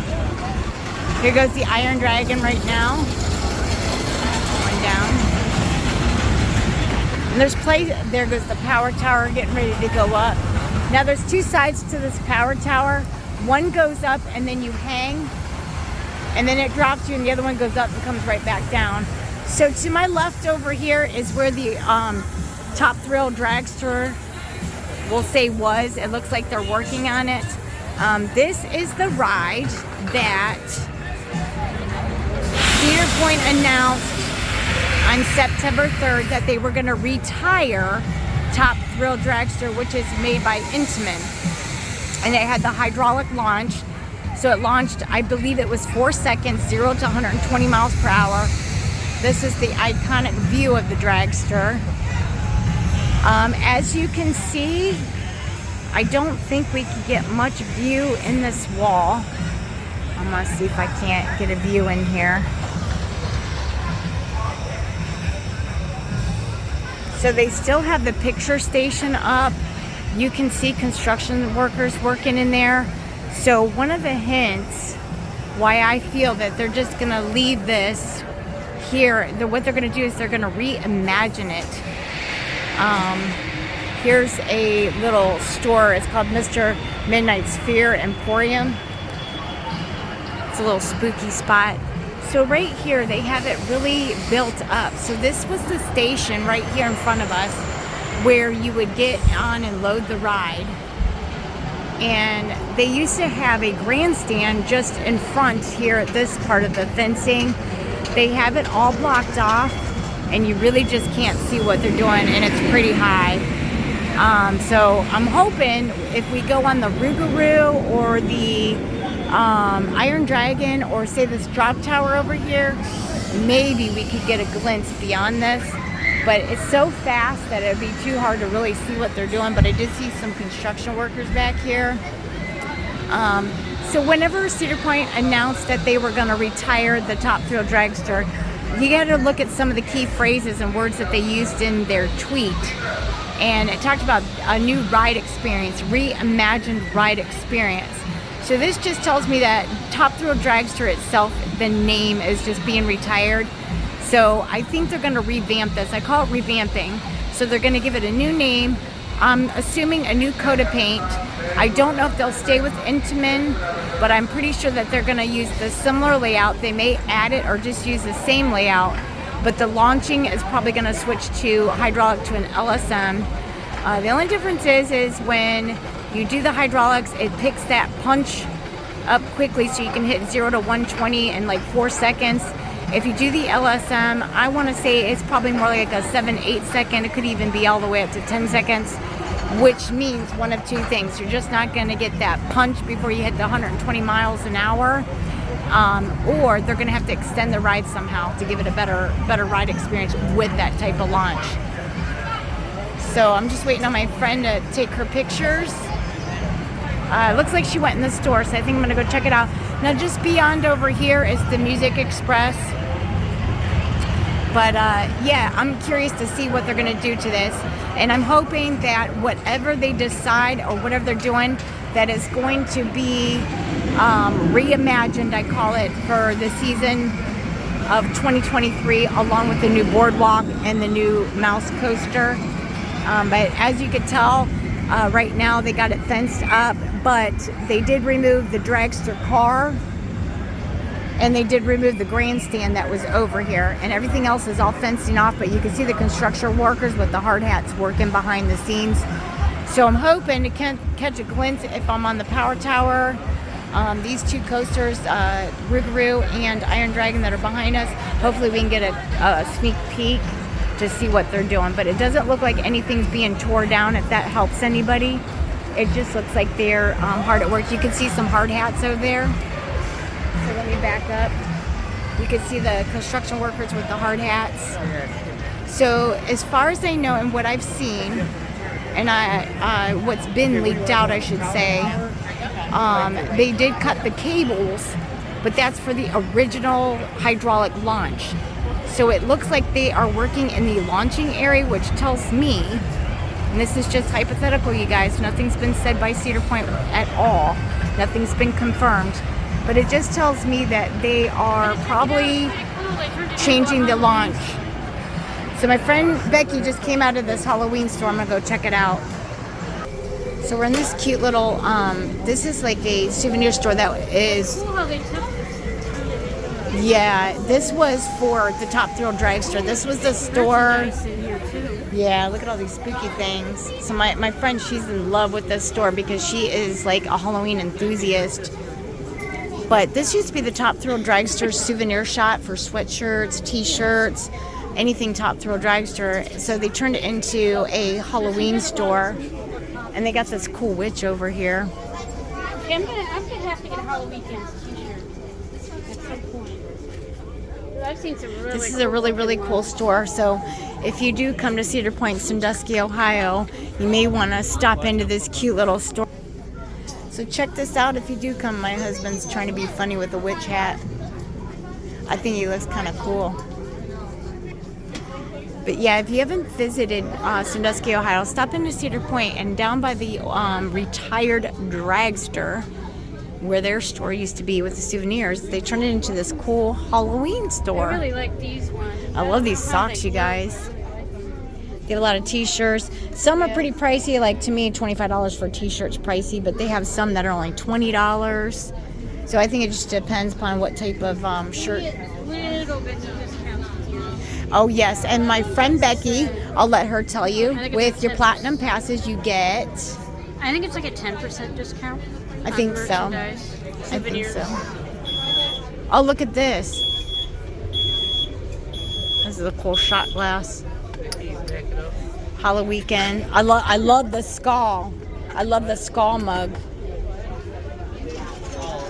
Here goes the Iron Dragon right now. Going down. And there goes the power tower getting ready to go up. Now there's two sides to this power tower. One goes up and then you hang, and then it drops you, and the other one goes up and comes right back down. So to my left over here is where the Top Thrill Dragster, we'll say, was. It looks like they're working on it. This is the ride that Cedar Point announced on September 3rd that they were going to retire Top Thrill Dragster, which is made by Intamin. And it had the hydraulic launch. So it launched, I believe it was 4 seconds, 0 to 120 miles per hour. This is the iconic view of the dragster. As you can see, I don't think we can get much view in this wall. I'm gonna see if I can't get a view in here. So they still have the picture station up. You can see construction workers working in there. So one of the hints why I feel that they're just going to leave this here, what they're going to do is they're going to reimagine it. Here's a little store. It's called Mr. Midnight's Fear Emporium. It's a little spooky spot. So right here, they have it really built up. So this was the station right here in front of us where you would get on and load the ride. And they used to have a grandstand just in front here at this part of the fencing. They have it all blocked off, and you really just can't see what they're doing, and it's pretty high. So I'm hoping if we go on the Rougarou or the Iron Dragon, or say this drop tower over here, maybe we could get a glimpse beyond this. But it's so fast that it'd be too hard to really see what they're doing. But I did see some construction workers back here. So whenever Cedar Point announced that they were going to retire the Top Thrill Dragster, you got to look at some of the key phrases and words that they used in their tweet. And it talked about a new ride experience, reimagined ride experience. So this just tells me that Top Thrill Dragster itself, the name is just being retired. So I think they're going to revamp this. I call it revamping. So they're going to give it a new name. I'm assuming a new coat of paint. I don't know if they'll stay with Intamin, but I'm pretty sure that they're going to use the similar layout. They may add it or just use the same layout, but the launching is probably going to switch to hydraulic to an LSM. The only difference is when you do the hydraulics, it picks that punch up quickly so you can hit 0 to 120 in like 4 seconds. If you do the LSM, I want to say it's probably more like a 7-8 second. It could even be all the way up to 10 seconds, which means one of two things. You're just not going to get that punch before you hit the 120 miles an hour, or they're going to have to extend the ride somehow to give it a better ride experience with that type of launch. So I'm just waiting on my friend to take her pictures. Looks like she went in the store, so I think I'm going to go check it out. Now just beyond over here is the Music Express. But yeah, I'm curious to see what they're going to do to this. And I'm hoping that whatever they decide or whatever they're doing, that is going to be reimagined, I call it, for the season of 2023, along with the new boardwalk and the new mouse coaster. But as you can tell, right now they got it fenced up, but they did remove the dragster car. And they did remove the grandstand that was over here, and everything else is all fencing off, but you can see the construction workers with the hard hats working behind the scenes. So I'm hoping to catch a glimpse if I'm on the Power Tower. These two coasters, Rougarou and Iron Dragon, that are behind us. Hopefully we can get a sneak peek to see what they're doing, but it doesn't look like anything's being tore down, if that helps anybody. It just looks like they're hard at work. You can see some hard hats over there. So let me back up. You can see the construction workers with the hard hats. So as far as I know and what I've seen, and what's been leaked out, I should say, they did cut the cables, but that's for the original hydraulic launch. So it looks like they are working in the launching area, which tells me, and this is just hypothetical, you guys, nothing's been said by Cedar Point at all. Nothing's been confirmed. But it just tells me that they are probably changing the launch. So my friend Becky just came out of this Halloween store. I'm gonna go check it out. So we're in this cute little, this is like a souvenir store that is, yeah, this was for the Top Thrill Dragster. This was the store. Yeah, look at all these spooky things. So my friend, she's in love with this store because she is like a Halloween enthusiast. But this used to be the Top Thrill Dragster souvenir shop for sweatshirts, t-shirts, anything Top Thrill Dragster. So they turned it into a Halloween store. And they got this cool witch over here. Okay, I'm gonna have to get a HalloWeekends t-shirt at some point. I've seen some really This is a really cool store. So if you do come to Cedar Point, Sandusky, Ohio, you may want to stop into this cute little store. So check this out if you do come. My husband's trying to be funny with a witch hat. I think he looks kind of cool. But yeah, if you haven't visited Sandusky, Ohio, stop into Cedar Point, and down by the retired dragster, where their store used to be with the souvenirs, they turned it into this cool Halloween store. I really like these ones. I love these socks, you guys. They have a lot of t-shirts. Some are pretty pricey. Like, to me, $25 for a t-shirt's pricey, but they have some that are only $20. So I think it just depends upon what type of shirt. Little bit of discounts, you know. Oh, yes. And my friend Becky, I'll let her tell you, think it's with like your 10%. platinum passes, you get... I think it's like a 10% discount. I on think so. merchandise, I think souvenirs. so. Oh, look at this. This is a cool shot glass. HalloWeekend. I love the skull. I love the skull mug.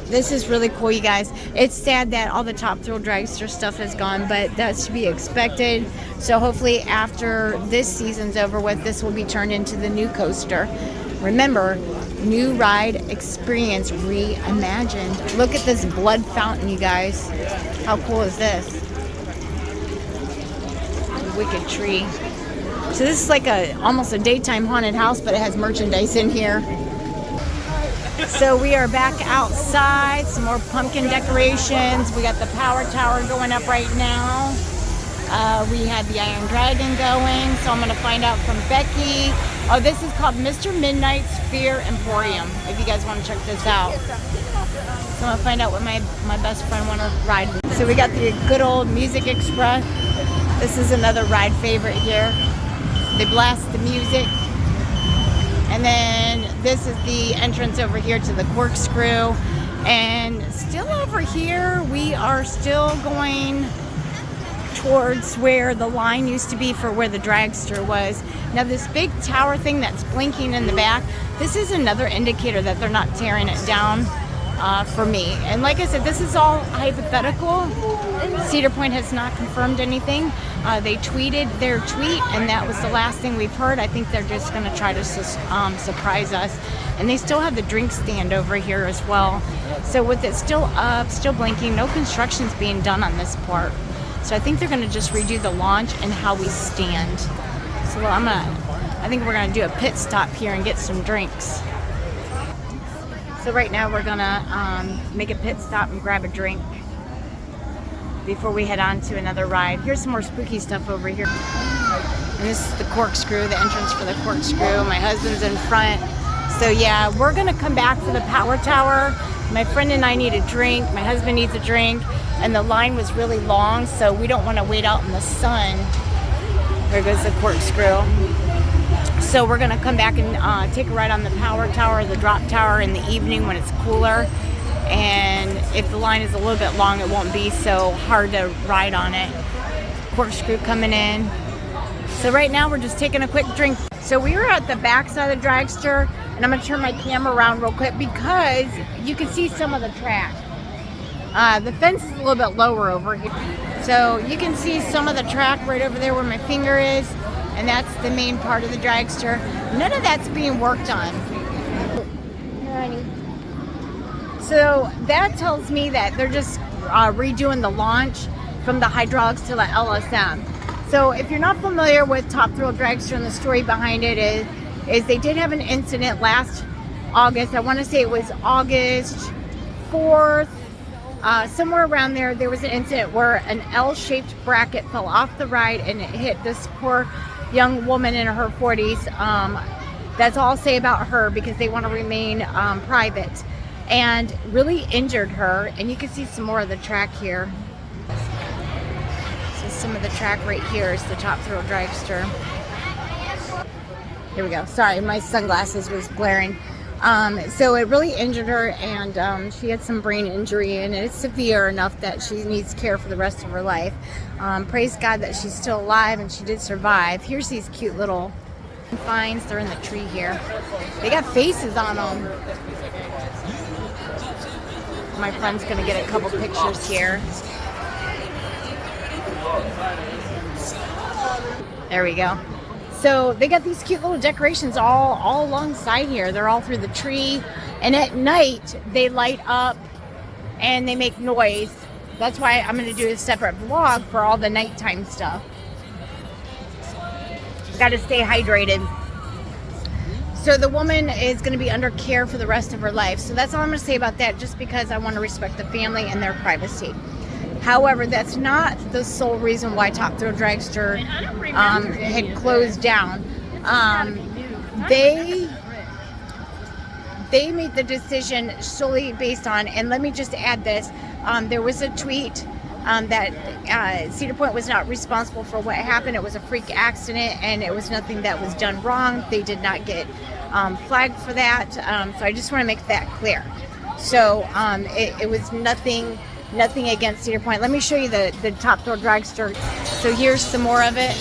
This is really cool, you guys. It's sad that all the Top Thrill Dragster stuff is gone, but that's to be expected. So hopefully after this season's over with, this will be turned into the new coaster. Remember, new ride experience reimagined. Look at this blood fountain, you guys. How cool is this? wicked tree. So this is like almost a daytime haunted house, but it has merchandise in here. So we are back outside, some more pumpkin decorations. We got the power tower going up right now. We had the Iron Dragon going, so I'm gonna find out from Becky. Oh, this is called Mr. Midnight's Fear Emporium, if you guys wanna check this out. So I'm gonna find out what my best friend wanna ride. So we got the good old Music Express. This is another ride favorite here. They blast the music. And then this is the entrance over here to the corkscrew. And still over here, we are still going towards where the line used to be for where the dragster was. Now this big tower thing that's blinking in the back, this is another indicator that they're not tearing it down for me. And like I said, this is all hypothetical. Cedar Point has not confirmed anything. They tweeted their tweet, and that was the last thing we've heard. I think they're just going to try to surprise us. And they still have the drink stand over here as well. So with it still up, still blinking, no construction's being done on this part. So I think they're going to just redo the launch and how we stand. So I think we're going to do a pit stop here and get some drinks. So right now we're going to make a pit stop and grab a drink before we head on to another ride. Here's some more spooky stuff over here. And this is the corkscrew, the entrance for the corkscrew. My husband's in front. So yeah, we're gonna come back for the power tower. My friend and I need a drink. My husband needs a drink. And the line was really long, so we don't wanna wait out in the sun. There goes the corkscrew. So we're gonna come back and take a ride on the power tower, the drop tower in the evening when it's cooler. And if the line is a little bit long, it won't be so hard to ride on it. Corkscrew coming in. So right now we're just taking a quick drink. So we were at the back side of the dragster, and I'm gonna turn my camera around real quick because you can see some of the track. The fence is a little bit lower over here. So you can see some of the track right over there where my finger is, and that's the main part of the dragster. None of that's being worked on. So that tells me that they're just redoing the launch from the hydraulics to the LSM. So if you're not familiar with Top Thrill Dragster and the story behind it is they did have an incident last August. I want to say it was August 4th, somewhere around there. There was an incident where an L-shaped bracket fell off the ride and it hit this poor young woman in her 40s. That's all I'll say about her because they want to remain private. And really injured her, and you can see some more of the track here. So some of the track right here is the Top Thrill Dragster. Here we go. Sorry, my sunglasses was glaring. So it really injured her, and she had some brain injury, and it's severe enough that she needs care for the rest of her life. Praise God that she's still alive and she did survive. Here's these cute little finds. They're in the tree here. They got faces on them. My friend's gonna get a couple pictures here. There we go. So they got these cute little decorations all alongside here. They're all through the tree, and at night they light up and they make noise. That's why I'm gonna do a separate vlog for all the nighttime stuff. Got to stay hydrated. So the woman is going to be under care for the rest of her life. So that's all I'm going to say about that, just because I want to respect the family and their privacy. However, that's not the sole reason why Top Thrill Dragster had closed down. They made the decision solely based on, and let me just add this, there was a tweet that Cedar Point was not responsible for what happened. It was a freak accident, and it was nothing that was done wrong. They did not get flagged for that. So I just want to make that clear. So it was nothing against Cedar Point. Let me show you the Top Thrill Dragster. So here's some more of it.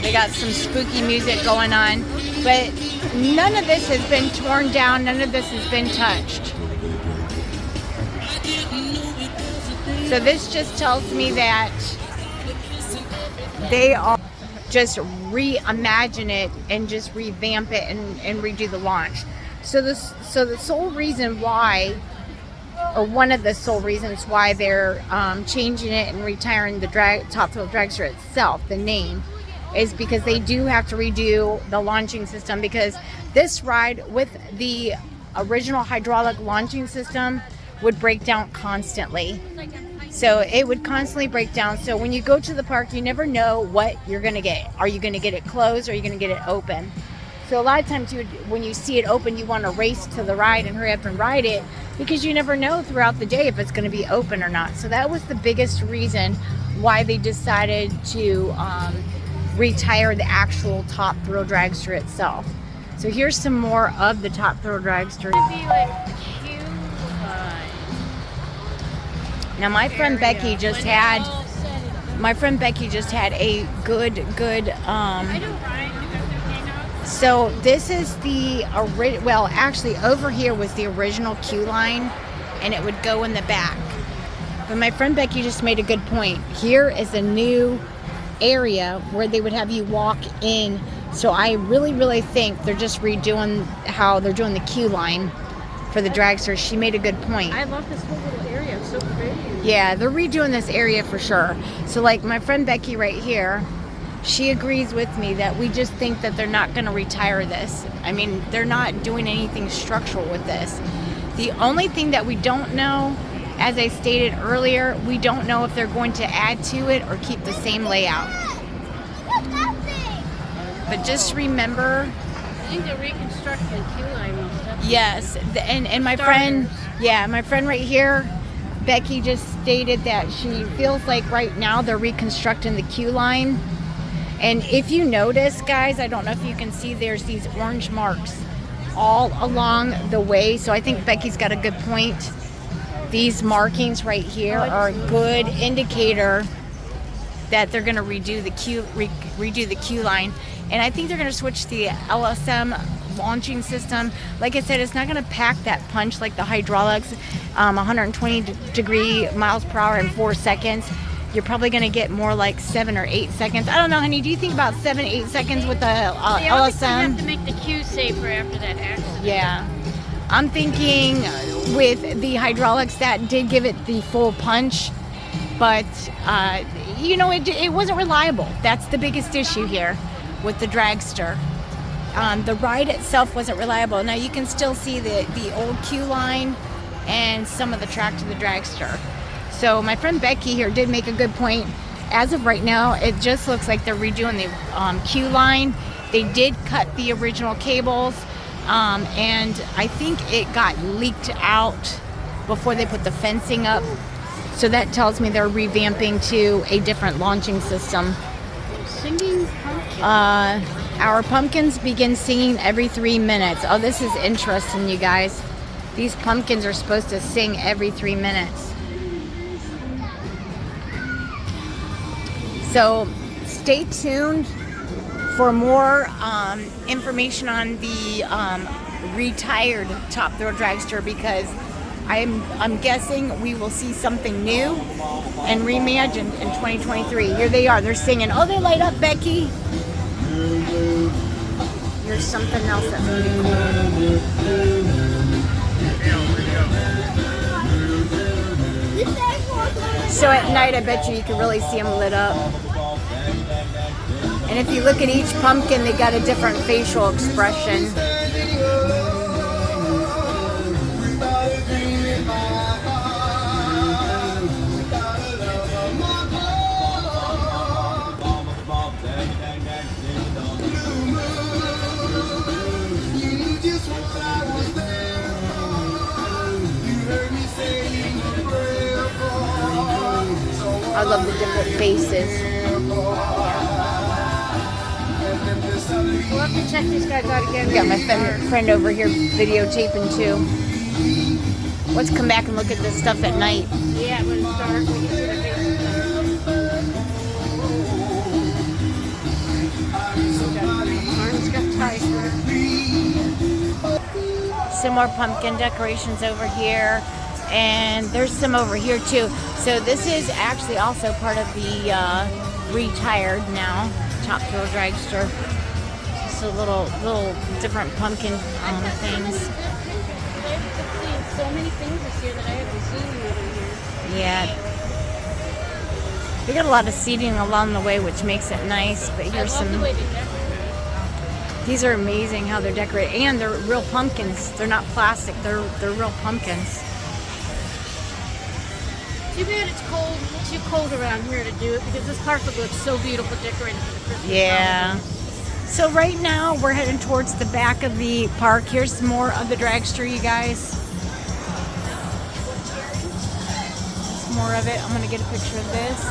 They got some spooky music going on, but none of this has been torn down. None of this has been touched. So this just tells me that they are just reimagine it and just revamp it and redo the launch. So the sole reason why or one of the sole reasons why they're changing it and retiring the Top Thrill Dragster itself, the name, is because they do have to redo the launching system, because this ride with the original hydraulic launching system would break down constantly. So it would constantly break down. So when you go to the park, you never know what you're going to get. Are you going to get it closed, or are you going to get it open? So a lot of times when you see it open, you want to race to the ride and hurry up and ride it, because you never know throughout the day if it's going to be open or not. So that was the biggest reason why they decided to retire the actual Top Thrill Dragster itself. So here's some more of the Top Thrill Dragster. Now my friend Becky just had a good so this is the well, actually over here was the original queue line, and it would go in the back. But my friend Becky just made a good point. Here is a new area where they would have you walk in. So I really think they're just redoing how they're doing the queue line for the dragster. She made a good point. I love this whole little area. It's so pretty. Yeah, they're redoing this area for sure. So like my friend Becky right here, she agrees with me that we just think that they're not going to retire this. I mean, they're not doing anything structural with this. The only thing that we don't know, as I stated earlier, we don't know if they're going to add to it or keep the same layout. But just remember, I think they're reconstructing the queue line. yes, and my friend, my friend right here, Becky, just stated that she feels like right now they're reconstructing the queue line. And if you notice, guys, I don't know if you can see, there's these orange marks all along the way. So I think Becky's got a good point. These markings right here are a good indicator that they're going to redo the queue line. And I think they're going to switch the LSM launching system. Like I said, it's not going to pack that punch like the hydraulics, 120 degree miles per hour in 4 seconds. You're probably going to get more like 7 or 8 seconds. I don't know, honey. Do you think about 7, 8 seconds with the LSM? They always have to make the queue safer after that accident. Yeah. I'm thinking with the hydraulics, that did give it the full punch. But, you know, it wasn't reliable. That's the biggest issue here with the dragster. The ride itself wasn't reliable. Now you can still see the old queue line and some of the track to the dragster. So my friend Becky here did make a good point. As of right now, it just looks like they're redoing the queue line. They did cut the original cables, and I think it got leaked out before they put the fencing up. So that tells me they're revamping to a different launching system. Singing pumpkin. Our pumpkins begin singing every 3 minutes. Oh, this is interesting, you guys. These pumpkins are supposed to sing every 3 minutes. So stay tuned for more information on the retired Top Thrill Dragster, because I'm guessing we will see something new and reimagined in 2023. Here they are. They're singing. Oh, they light up, Becky. Here's something else that's really cool. So at night, I bet you can really see them lit up. And if you look at each pumpkin, they got a different facial expression. I love the different faces. We'll have to check these guys out again. Got my friend over here videotaping too. Let's come back and look at this stuff at night. Yeah, when it's dark, we can see their faces. Arms got tight. Some more pumpkin decorations over here. And there's some over here too. So this is actually also part of the retired now Top Thrill Dragster. Just a little different pumpkin things. I've seen so many things this year that I haven't seen over here. Yeah. We got a lot of seating along the way, which makes it nice. But I here's love the some. way they decorate. These are amazing how they're decorated, and they're real pumpkins. They're not plastic. They're real pumpkins. Too bad it's cold. Too cold around here to do it because this park would look so beautiful decorated for the Christmas Yeah. holiday. So right now we're heading towards the back of the park. Here's some more of the dragster, you guys. Some more of it. I'm gonna get a picture of this.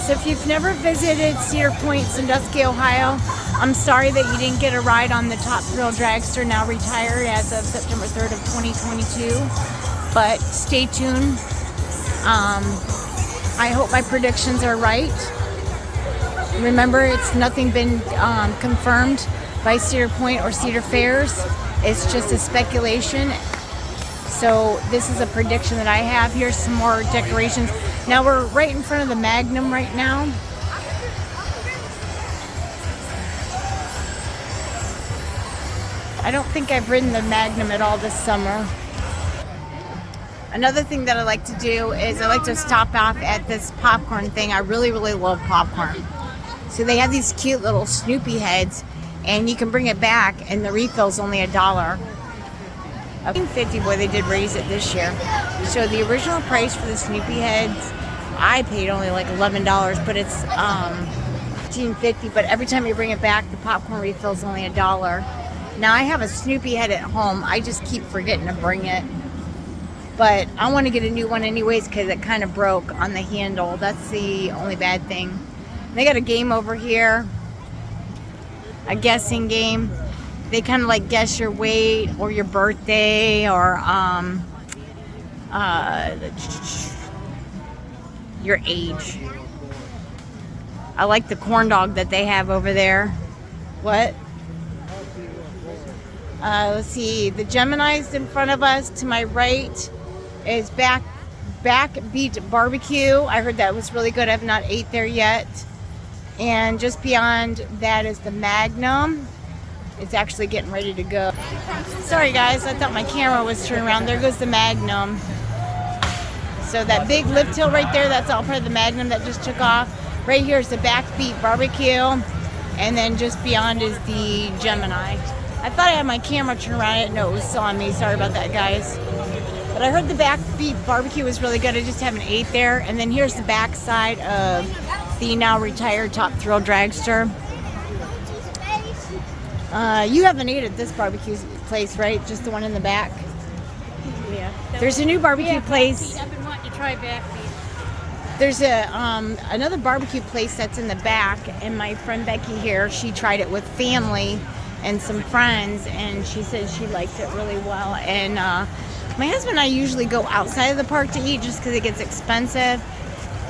So if you've never visited Cedar Point, Sandusky, Ohio, I'm sorry that you didn't get a ride on the Top Thrill Dragster, now retired as of September 3rd of 2022. But stay tuned. I hope my predictions are right. Remember, it's nothing been confirmed by Cedar Point or Cedar Fairs. It's just a speculation. So this is a prediction that I have. Here's some more decorations. Now we're right in front of the Magnum right now. I don't think I've ridden the Magnum at all this summer. Another thing that I like to do is I like to stop off at this popcorn thing. I really, really love popcorn. So they have these cute little Snoopy heads, and you can bring it back, and the refill's only $1. $50, boy, they did raise it this year. So the original price for the Snoopy heads, I paid only like $11, but it's $15.50. But every time you bring it back, the popcorn refill's only $1. Now I have a Snoopy head at home. I just keep forgetting to bring it. But I want to get a new one anyways because it kind of broke on the handle. That's the only bad thing. They got a game over here, a guessing game. They kind of like guess your weight or your birthday or your age. I like the corn dog that they have over there. What? Let's see. The Gemini's in front of us. To my right is Backbeat Barbecue. I heard that was really good. I've not ate there yet. And just beyond that is the Magnum. It's actually getting ready to go. Sorry guys, I thought my camera was turned around. There goes the Magnum. So that big lift hill right there, that's all part of the Magnum that just took off. Right here is the Backbeat Barbecue. And then just beyond is the Gemini. I thought I had my camera turned around. I didn't know it was still on me. Sorry about that, guys. But I heard the Backbeat Barbecue was really good. I just haven't ate there. And then here's the back side of the now retired Top Thrill Dragster. You haven't ate at this barbecue place, right? Just the one in the back? Yeah. There's a new barbecue place. I've been wanting to try Backbeat. There's a another barbecue place that's in the back, and my friend Becky here, she tried it with family and some friends, and she said she liked it really well. And my husband and I usually go outside of the park to eat just because it gets expensive.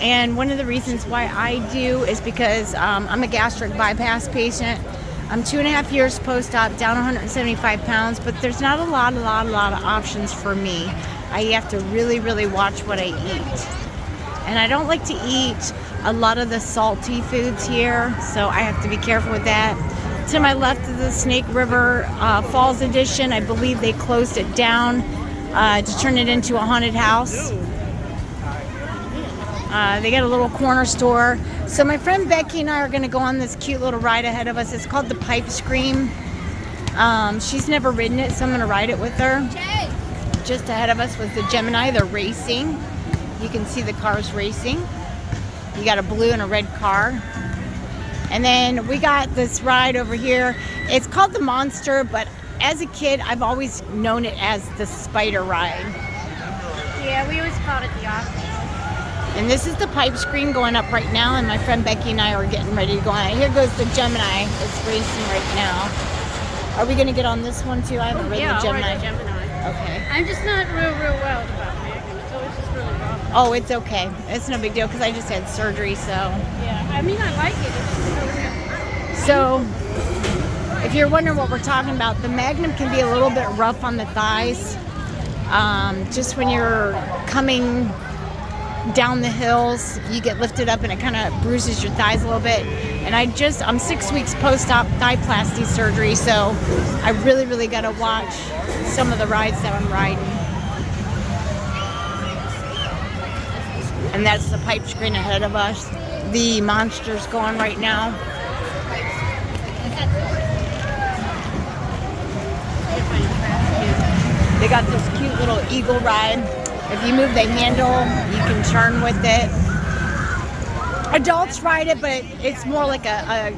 And one of the reasons why I do is because I'm a gastric bypass patient. I'm 2.5 years post-op, down 175 pounds, but there's not a lot of options for me. I have to really, really watch what I eat. And I don't like to eat a lot of the salty foods here, so I have to be careful with that. To my left is the Snake River Falls Edition. I believe they closed it down to turn it into a haunted house. They got a little corner store. So my friend Becky and I are going to go on this cute little ride ahead of us. It's called the Pipe Scream. She's never ridden it, so I'm going to ride it with her. Just ahead of us was the Gemini. They're racing. You can see the cars racing. You got a blue and a red car. And then we got this ride over here. It's called the Monster, but as a kid, I've always known it as the Spider Ride. Yeah, we always called it the office. And this is the Pipe Screen going up right now, and my friend Becky and I are getting ready to go on it. Here goes the Gemini. It's racing right now. Are we going to get on this one too? I haven't ridden the Gemini. I'll ride the Gemini. Okay. I'm just not real wild about Magnum. It's always just really rough. Oh, it's okay. It's no big deal because I just had surgery, so. Yeah, I mean, I like it. It's just really So, if you're wondering what we're talking about, the Magnum can be a little bit rough on the thighs. Just when you're coming down the hills, you get lifted up and it kind of bruises your thighs a little bit. And I'm 6 weeks post-op thigh-plasty surgery, so I really got to watch some of the rides that I'm riding. And that's the pipe screen ahead of us. The monster's going right now. They got this cute little eagle ride. If you move the handle, you can turn with it. Adults ride it, but it's more like a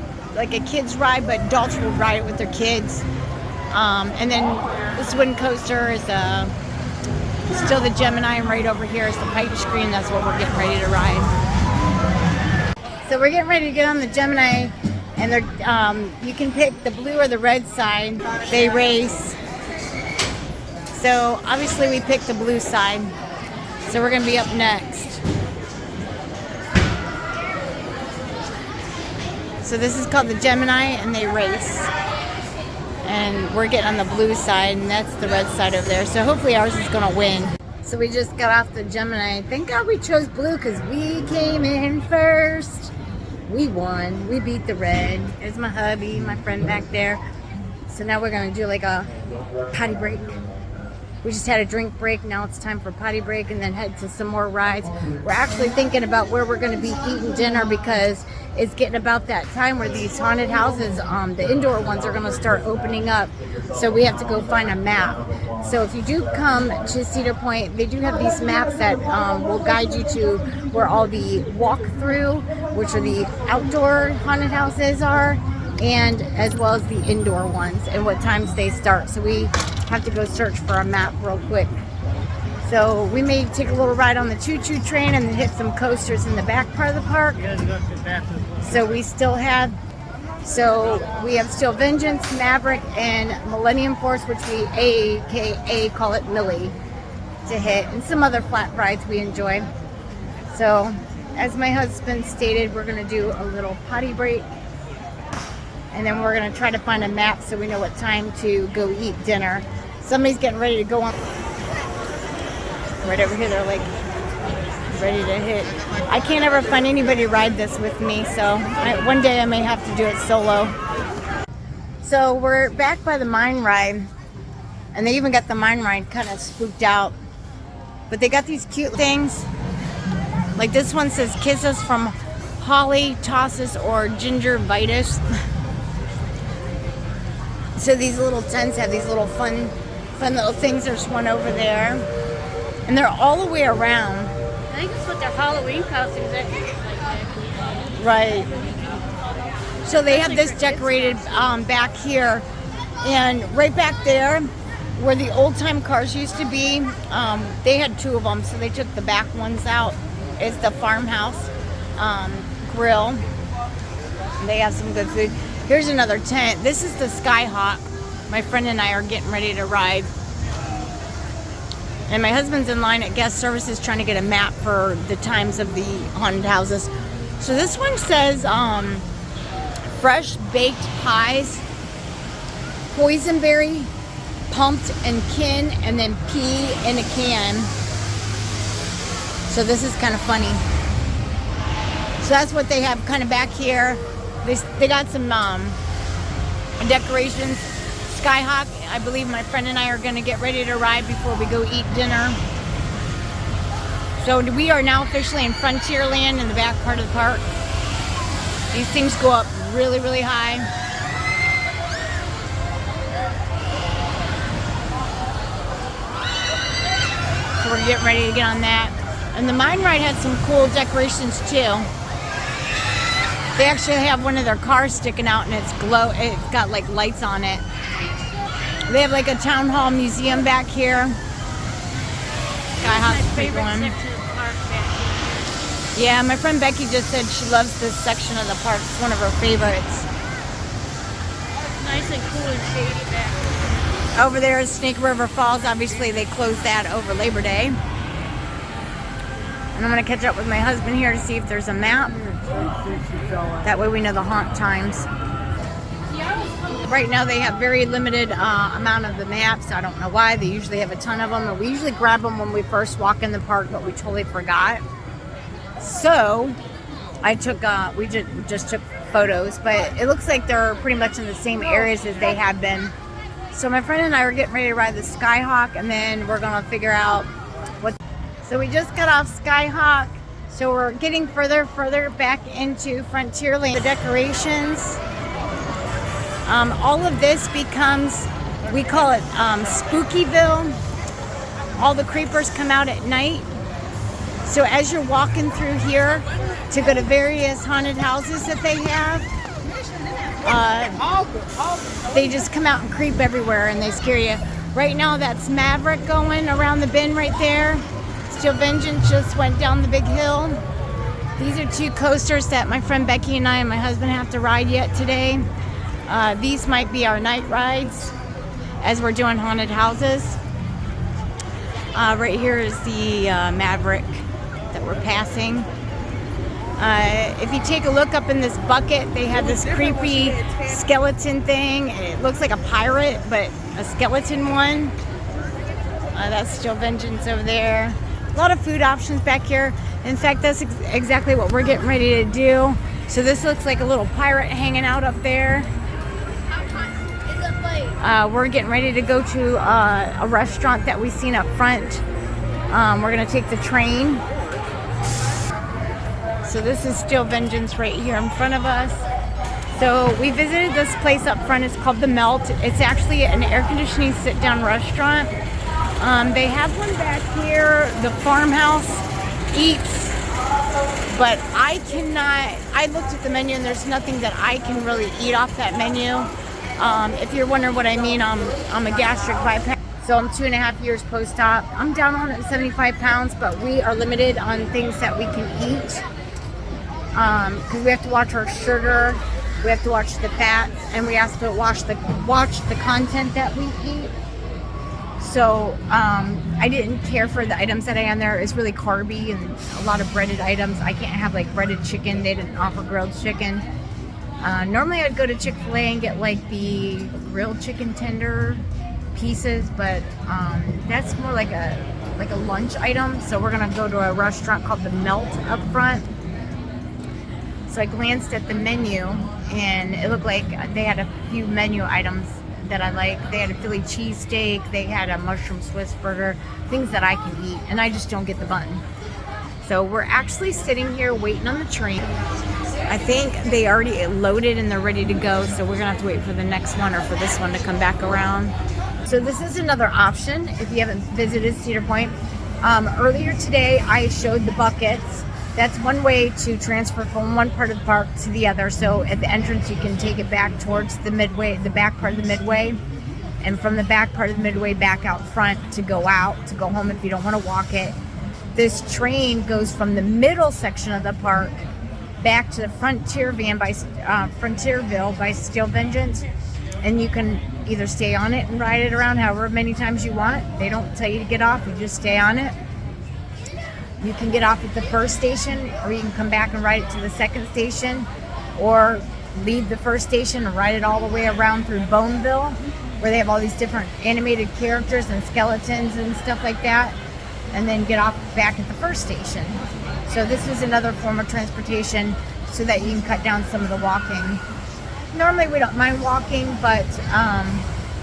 kid's ride, but adults will ride it with their kids. And then this wooden coaster is still the Gemini, and right over here is the pipe screen. That's what we're getting ready to ride. So we're getting ready to get on the Gemini, and you can pick the blue or the red side. They race. So obviously we picked the blue side. So we're gonna be up next. So this is called the Gemini, and they race. And we're getting on the blue side, and that's the red side over there. So hopefully ours is gonna win. So we just got off the Gemini. Thank God we chose blue because we came in first. We won. We beat the red. There's my hubby, my friend back there. So now we're gonna do like a potty break. We just had a drink break. Now it's time for potty break and then head to some more rides. We're actually thinking about where we're going to be eating dinner because it's getting about that time where these haunted houses, the indoor ones, are going to start opening up. So we have to go find a map. So if you do come to Cedar Point, they do have these maps that will guide you to where all the walk-through, which are the outdoor haunted houses are, and as well as the indoor ones and what times they start. So we have to go search for a map real quick. So we may take a little ride on the choo-choo train and then hit some coasters in the back part of the park. So we have still Vengeance, Maverick, and Millennium Force, which we AKA call it Millie, to hit, and some other flat rides we enjoy. So as my husband stated, we're going to do a little potty break, and then we're going to try to find a map so we know what time to go eat dinner. Somebody's getting ready to go on. Right over here, they're like ready to hit. I can't ever find anybody to ride this with me, so one day I may have to do it solo. So we're back by the mine ride, and they even got the mine ride kind of spooked out. But they got these cute things. Like this one says, "Kiss us from Holly, Tosses, or Gingivitis." So these little tents have these little fun little things. There's one over there, and they're all the way around. I think that's what their Halloween costumes actually look like. Right. So they have this decorated back here, and right back there, where the old time cars used to be, they had two of them, so they took the back ones out. It's the farmhouse grill. They have some good food. Here's another tent. This is the Skyhawk. My friend and I are getting ready to ride. And my husband's in line at guest services trying to get a map for the times of the haunted houses. So this one says fresh baked pies, boysenberry, pumped and kin, and then pea in a can. So this is kind of funny. So that's what they have kind of back here. They got some decorations. Skyhawk, I believe my friend and I are going to get ready to ride before we go eat dinner. So we are now officially in Frontierland in the back part of the park. These things go up really, really high. So we're getting ready to get on that. And the mine ride had some cool decorations too. They actually have one of their cars sticking out, and it's got like lights on it. They have like a town hall museum back here. Skyhawk's a big one. Yeah, my friend Becky just said she loves this section of the park. It's one of her favorites. Nice and cool and shady back there. Over there is Snake River Falls. Obviously, they closed that over Labor Day. And I'm going to catch up with my husband here to see if there's a map. That way we know the haunt times. Right now they have very limited amount of the maps. I don't know why. They usually have a ton of them. And we usually grab them when we first walk in the park, but we totally forgot. So we just took photos, but it looks like they're pretty much in the same areas as they have been. So my friend and I are getting ready to ride the Skyhawk, and then we're gonna figure out what. So we just got off Skyhawk, so we're getting further back into Frontierland. The decorations, all of this becomes, we call it Spookyville. All the creepers come out at night. So as you're walking through here to go to various haunted houses that they have, they just come out and creep everywhere and they scare you. Right now that's Maverick going around the bend right there. Steel Vengeance just went down the big hill. These are 2 coasters that my friend Becky and I and my husband have to ride yet today. These might be our night rides as we're doing haunted houses. Right here is the Maverick that we're passing. If you take a look up in this bucket, they have this creepy skeleton thing. It looks like a pirate, but a skeleton one. That's Steel Vengeance over there. A lot of food options back here. In fact, that's exactly what we're getting ready to do. So this looks like a little pirate hanging out up there. We're getting ready to go to a restaurant that we've seen up front. We're gonna take the train. So this is Steel Vengeance right here in front of us. So we visited this place up front. It's called The Melt. It's actually an air conditioning sit-down restaurant. They have one back here, the Farmhouse Eats, but I cannot, I looked at the menu and there's nothing that I can really eat off that menu. If you're wondering what I mean, I'm a gastric bypass. So I'm 2.5 years post-op. I'm down 175 pounds, but we are limited on things that we can eat. Because we have to watch our sugar, we have to watch the fats, and we have to watch the content that we eat. So I didn't care for the items that I had there. It's really carby and a lot of breaded items. I can't have like breaded chicken. They didn't offer grilled chicken. Normally I'd go to Chick-fil-A and get like the grilled chicken tender pieces, but that's more like a lunch item. So we're gonna go to a restaurant called The Melt up front. So I glanced at the menu and it looked like they had a few menu items that I like. They had a Philly cheesesteak, they had a mushroom Swiss burger, things that I can eat, and I just don't get the bun. So we're actually sitting here waiting on the train. I think they already loaded and they're ready to go, so we're gonna have to wait for the next one or for this one to come back around. So this is another option if you haven't visited Cedar Point. Earlier today I showed the buckets. That's one way to transfer from one part of the park to the other. So at the entrance you can take it back towards the midway, the back part of the midway, and from the back part of the midway back out front to go out, to go home if you don't want to walk it. This train goes from the middle section of the park back to the Frontierville by Steel Vengeance, and you can either stay on it and ride it around however many times you want. They don't tell you to get off, you just stay on it. You can get off at the first station, or you can come back and ride it to the second station, or leave the first station and ride it all the way around through Boneville, where they have all these different animated characters and skeletons and stuff like that, and then get off back at the first station. So this is another form of transportation so that you can cut down some of the walking. Normally we don't mind walking, but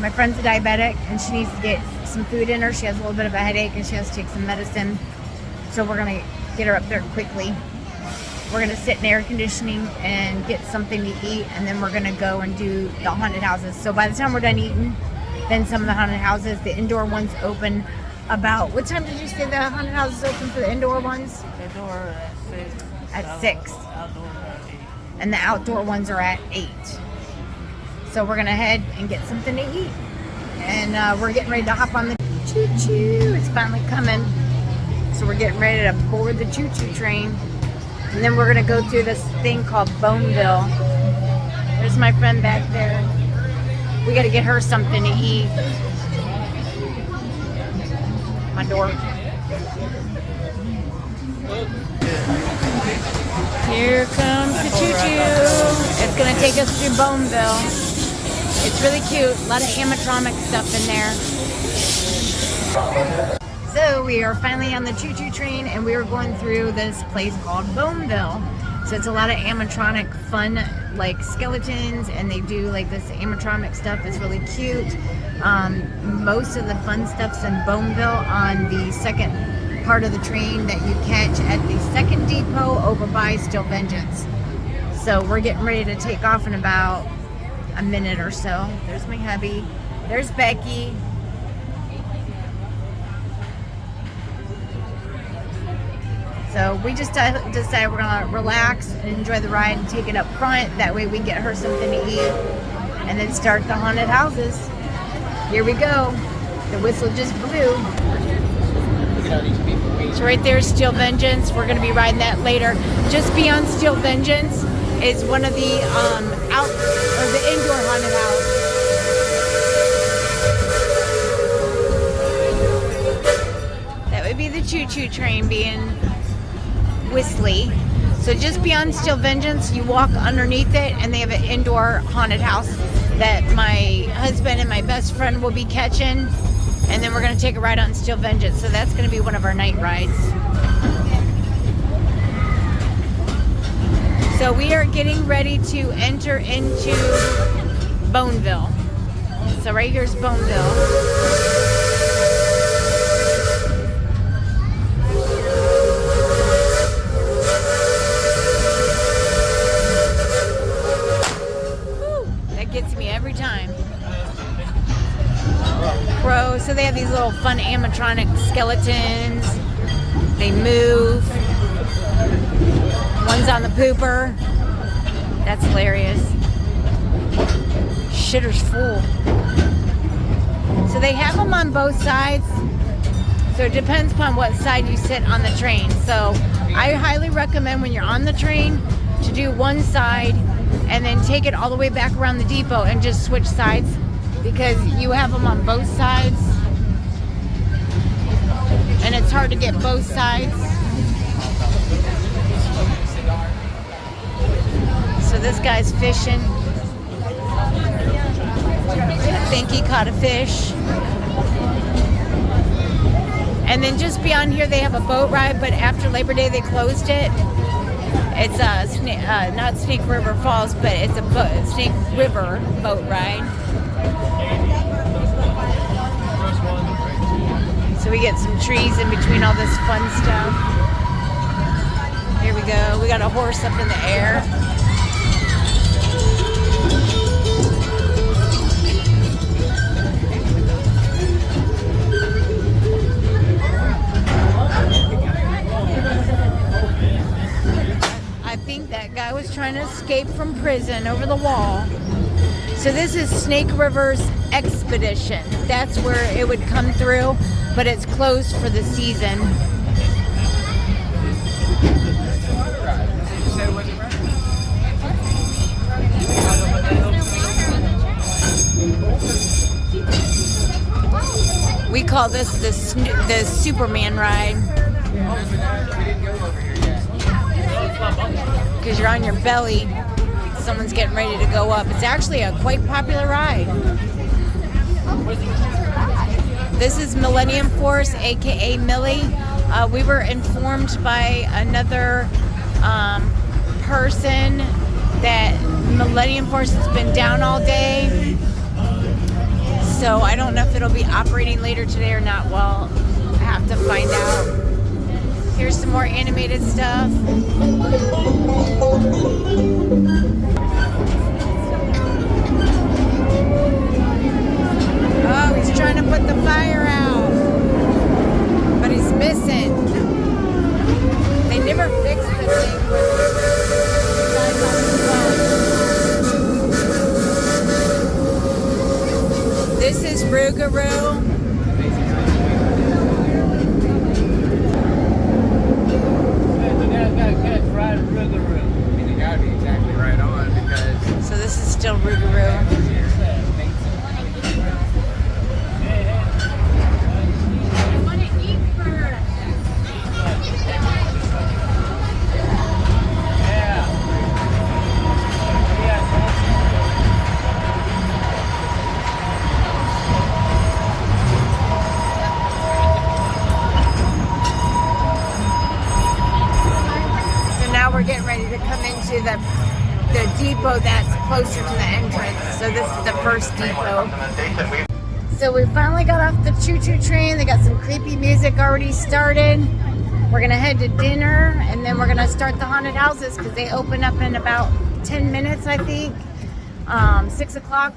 my friend's a diabetic and she needs to get some food in her. She has a little bit of a headache and she has to take some medicine. So we're gonna get her up there quickly. We're gonna sit in air conditioning and get something to eat, and then we're gonna go and do the haunted houses. So by the time we're done eating, then some of the haunted houses, the indoor ones open about, what time did you say the haunted houses open for the indoor ones? The door At 6. Outdoor at 8. And the outdoor ones are at 8. So we're gonna head and get something to eat. And we're getting ready to hop on the choo-choo. It's finally coming. So we're getting ready to board the choo-choo train. And then we're gonna go through this thing called Boneville. There's my friend back there. We gotta get her something to eat. My door. Here comes the choo-choo. It's gonna take us through Boneville. It's really cute. A lot of animatronic stuff in there. So we are finally on the choo-choo train, and we are going through this place called Boneville. So it's a lot of animatronic fun like skeletons, and they do like this animatronic stuff. It's really cute. Most of the fun stuff's in Boneville on the second part of the train that you catch at the second depot over by Still Vengeance. So we're getting ready to take off in about a minute or so. There's my hubby. There's Becky. So we just decided we're gonna relax and enjoy the ride and take it up front. That way we can get her something to eat and then start the haunted houses. Here we go. The whistle just blew. So right there is Still Vengeance. We're gonna be riding that later. Just beyond Still Vengeance is one of the the indoor haunted house. That would be the choo-choo train being whistly. So just beyond Still Vengeance, you walk underneath it, and they have an indoor haunted house that my husband and my best friend will be catching, and then we're going to take a ride on Still Vengeance. So that's going to be one of our night rides. So we are getting ready to enter into Boneville. So right here's Boneville. Gets me every time. Crow. So they have these little fun animatronic skeletons. They move. One's on the pooper. That's hilarious. Shitter's full. So they have them on both sides. So it depends upon what side you sit on the train. So I highly recommend when you're on the train to do one side and then take it all the way back around the depot and just switch sides, because you have them on both sides and it's hard to get both sides. So this guy's fishing. I think he caught a fish. And then just beyond here they have a boat ride, but after Labor Day they closed it. It's not Snake River Falls, but it's a Snake River boat ride. So we get some trees in between all this fun stuff. Here we go. We got a horse up in the air. I think that guy was trying to escape from prison over the wall. So this is Snake River's Expedition. That's where it would come through, but it's closed for the season. We call this the Superman ride. Because you're on your belly, someone's getting ready to go up. It's actually a quite popular ride. This is Millennium Force, aka Millie. We were informed by another person that Millennium Force has been down all day. So I don't know if it'll be operating later today or not. Well, I have to find out. Here's some more animated stuff. Oh, he's trying to put the fire out, but he's missing. They never fixed the thing. This is Rougarou. So this is still Rougarou. depot that's closer to the entrance. So this is the first depot. So we finally got off the choo-choo train. They got some creepy music already started. We're gonna head to dinner, and then we're gonna start the haunted houses because they open up in about 10 minutes, I think. 6 o'clock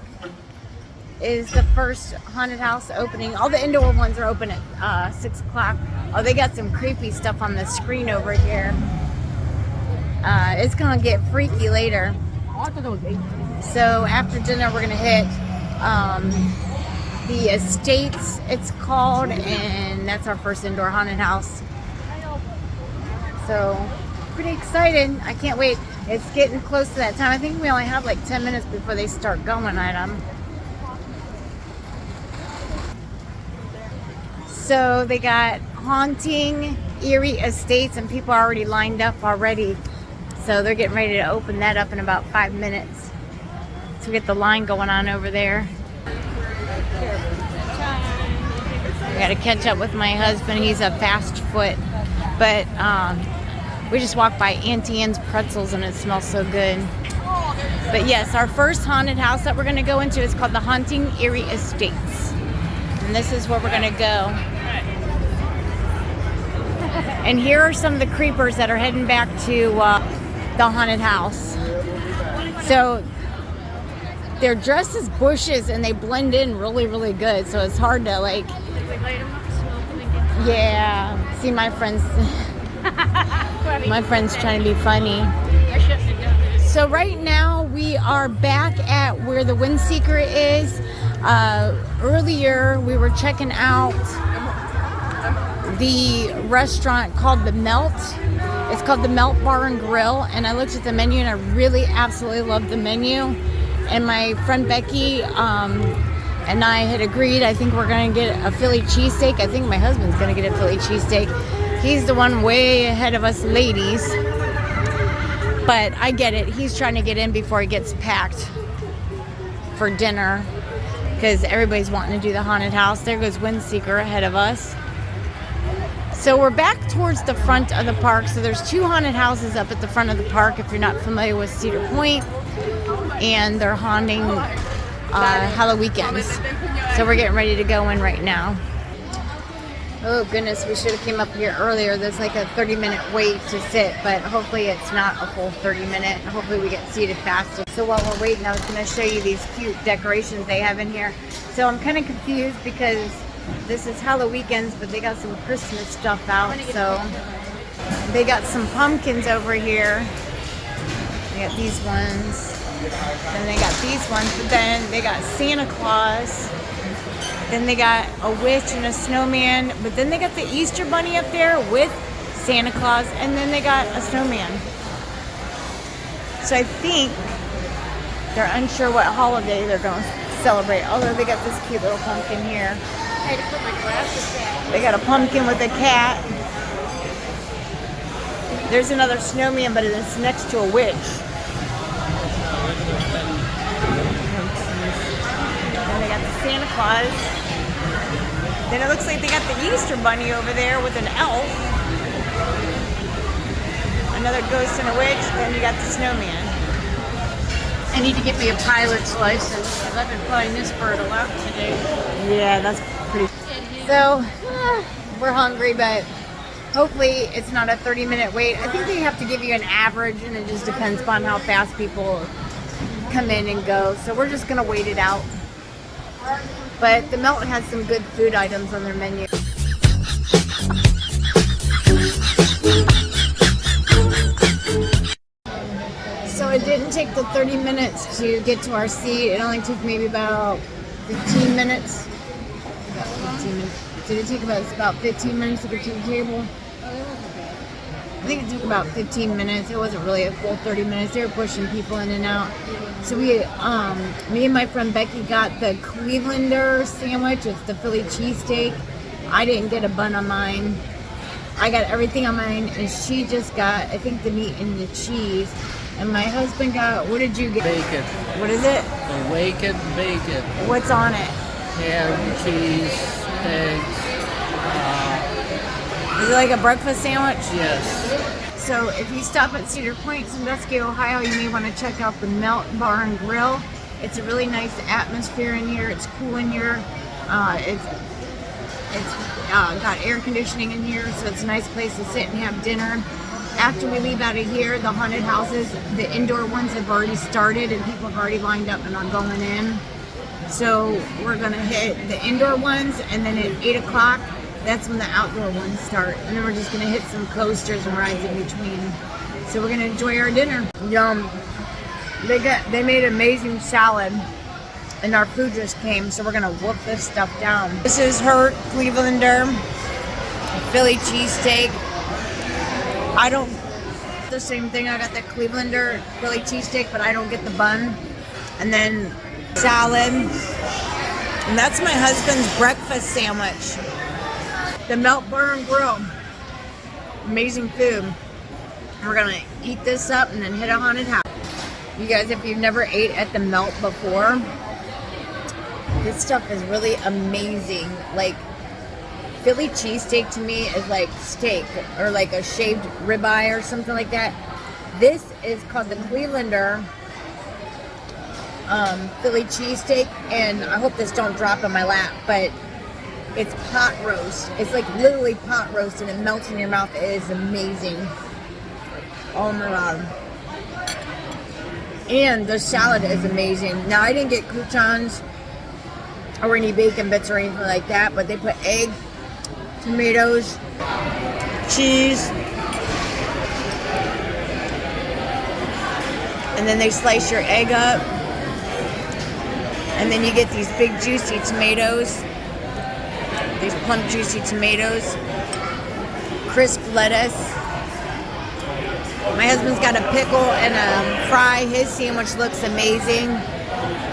is the first haunted house opening. All the indoor ones are open at 6 o'clock. Oh, they got some creepy stuff on the screen over here. It's gonna get freaky later. So after dinner, we're gonna hit the Estates, it's called, and that's our first indoor haunted house. So pretty excited. I can't wait. It's getting close to that time. I think we only have like 10 minutes before they start going at them. So they got Haunting Eerie Estates, and people are already lined up already. So they're getting ready to open that up in about 5 minutes. So we get the line going on over there. I gotta catch up with my husband. He's a fast foot, but we just walked by Auntie Anne's Pretzels and it smells so good. But yes, our first haunted house that we're gonna go into is called the Haunting Eerie Estates, and this is where we're gonna go. And here are some of the creepers that are heading back to the haunted house. So they're dressed as bushes and they blend in really, really good. So it's hard to like. Yeah. See, my friends trying to be funny. So right now we are back at where the Windseeker is. Earlier we were checking out the restaurant called The Melt. It's called The Melt Bar and Grill, and I looked at the menu and I really absolutely loved the menu. And my friend Becky and I had agreed, I think we're gonna get a Philly cheesesteak. I think my husband's gonna get a Philly cheesesteak. He's the one way ahead of us ladies. But I get it, he's trying to get in before he gets packed for dinner because everybody's wanting to do the haunted house. There goes Windseeker ahead of us. So we're back towards the front of the park. So there's 2 haunted houses up at the front of the park if you're not familiar with Cedar Point. And they're haunting HalloWeekends. So we're getting ready to go in right now. Oh goodness, we should have came up here earlier. There's like a 30-minute wait to sit, but hopefully it's not a full 30-minute. Hopefully we get seated faster. So while we're waiting, I was going to show you these cute decorations they have in here. So I'm kind of confused because this is HalloWeekends, but they got some Christmas stuff out. So they got some pumpkins over here. They got these ones. Then they got these ones, but then they got Santa Claus. Then they got a witch and a snowman, but then they got the Easter bunny up there with Santa Claus, and then they got a snowman. So I think they're unsure what holiday they're going to celebrate, although they got this cute little pumpkin here. I had to put my glasses back. They got a pumpkin with a cat. There's another snowman, but it's next to a witch. Then they got the Santa Claus. Then it looks like they got the Easter bunny over there with an elf. Another ghost and a witch. Then you got the snowman. I need to get me a pilot's license because I've been flying this bird a lot today. Yeah, that's pretty. So, we're hungry, but hopefully it's not a 30-minute wait. I think they have to give you an average, and it just depends upon how fast people come in and go. So we're just gonna wait it out. But the Melt has some good food items on their menu. So it didn't take the 30 minutes to get to our seat. It only took maybe about 15 minutes. About 15 minutes. Did it take about 15 minutes to get to the table? I think it took about 15 minutes. It wasn't really a full 30 minutes. They were pushing people in and out. So me and my friend Becky got the Clevelander sandwich. It's the Philly cheesesteak. I didn't get a bun on mine. I got everything on mine, and she just got, I think, the meat and the cheese. And my husband got, what did you get? Bacon. What is it? Awakened bacon. What's on it? Ham, cheese, eggs. Is it like a breakfast sandwich? Yes. So if you stop at Cedar Point, Sandusky, Ohio, you may want to check out the Melt Bar and Grill. It's a really nice atmosphere in here. It's cool in here. It's got air conditioning in here, so it's a nice place to sit and have dinner. After we leave out of here, the haunted houses, the indoor ones have already started and people have already lined up and are going in. So we're gonna hit the indoor ones, and then at 8 o'clock, that's when the outdoor ones start. And then we're just gonna hit some coasters and rides in between. So we're gonna enjoy our dinner. Yum. They made amazing salad, and our food just came, so we're gonna whoop this stuff down. This is her Clevelander Philly cheesesteak. I don't the same thing. I got the Clevelander Philly cheesesteak, but I don't get the bun. And then salad. And that's my husband's breakfast sandwich. The Melt Bar and Grill. Amazing food. We're gonna eat this up and then hit a haunted house. You guys, if you've never ate at the Melt before, this stuff is really amazing. Like, Philly cheesesteak to me is like steak or like a shaved ribeye or something like that. This is called the Clevelander Philly cheesesteak, and I hope this don't drop in my lap, but it's pot roast. It's like literally pot roast, and it melts in your mouth. It is amazing. Oh my god. And the salad is amazing. Now, I didn't get croutons or any bacon bits or anything like that, but they put egg, tomatoes, cheese, and then they slice your egg up, and then you get these big juicy tomatoes, these plump juicy tomatoes, crisp lettuce. My husband's got a pickle and a fry. His sandwich looks amazing.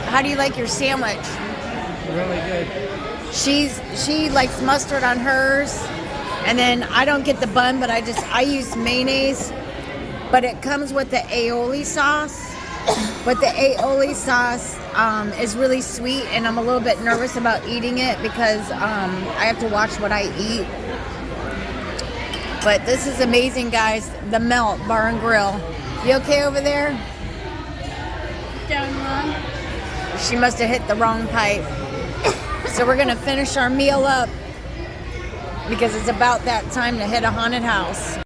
How do you like your sandwich? Really good. She likes mustard on hers, and then I don't get the bun, but I use mayonnaise, but it comes with the aioli sauce. But the aioli sauce is really sweet, and I'm a little bit nervous about eating it because I have to watch what I eat. But this is amazing, guys. The Melt Bar and Grill. You okay over there? Down wrong. She must have hit the wrong pipe. So we're gonna finish our meal up because it's about that time to hit a haunted house.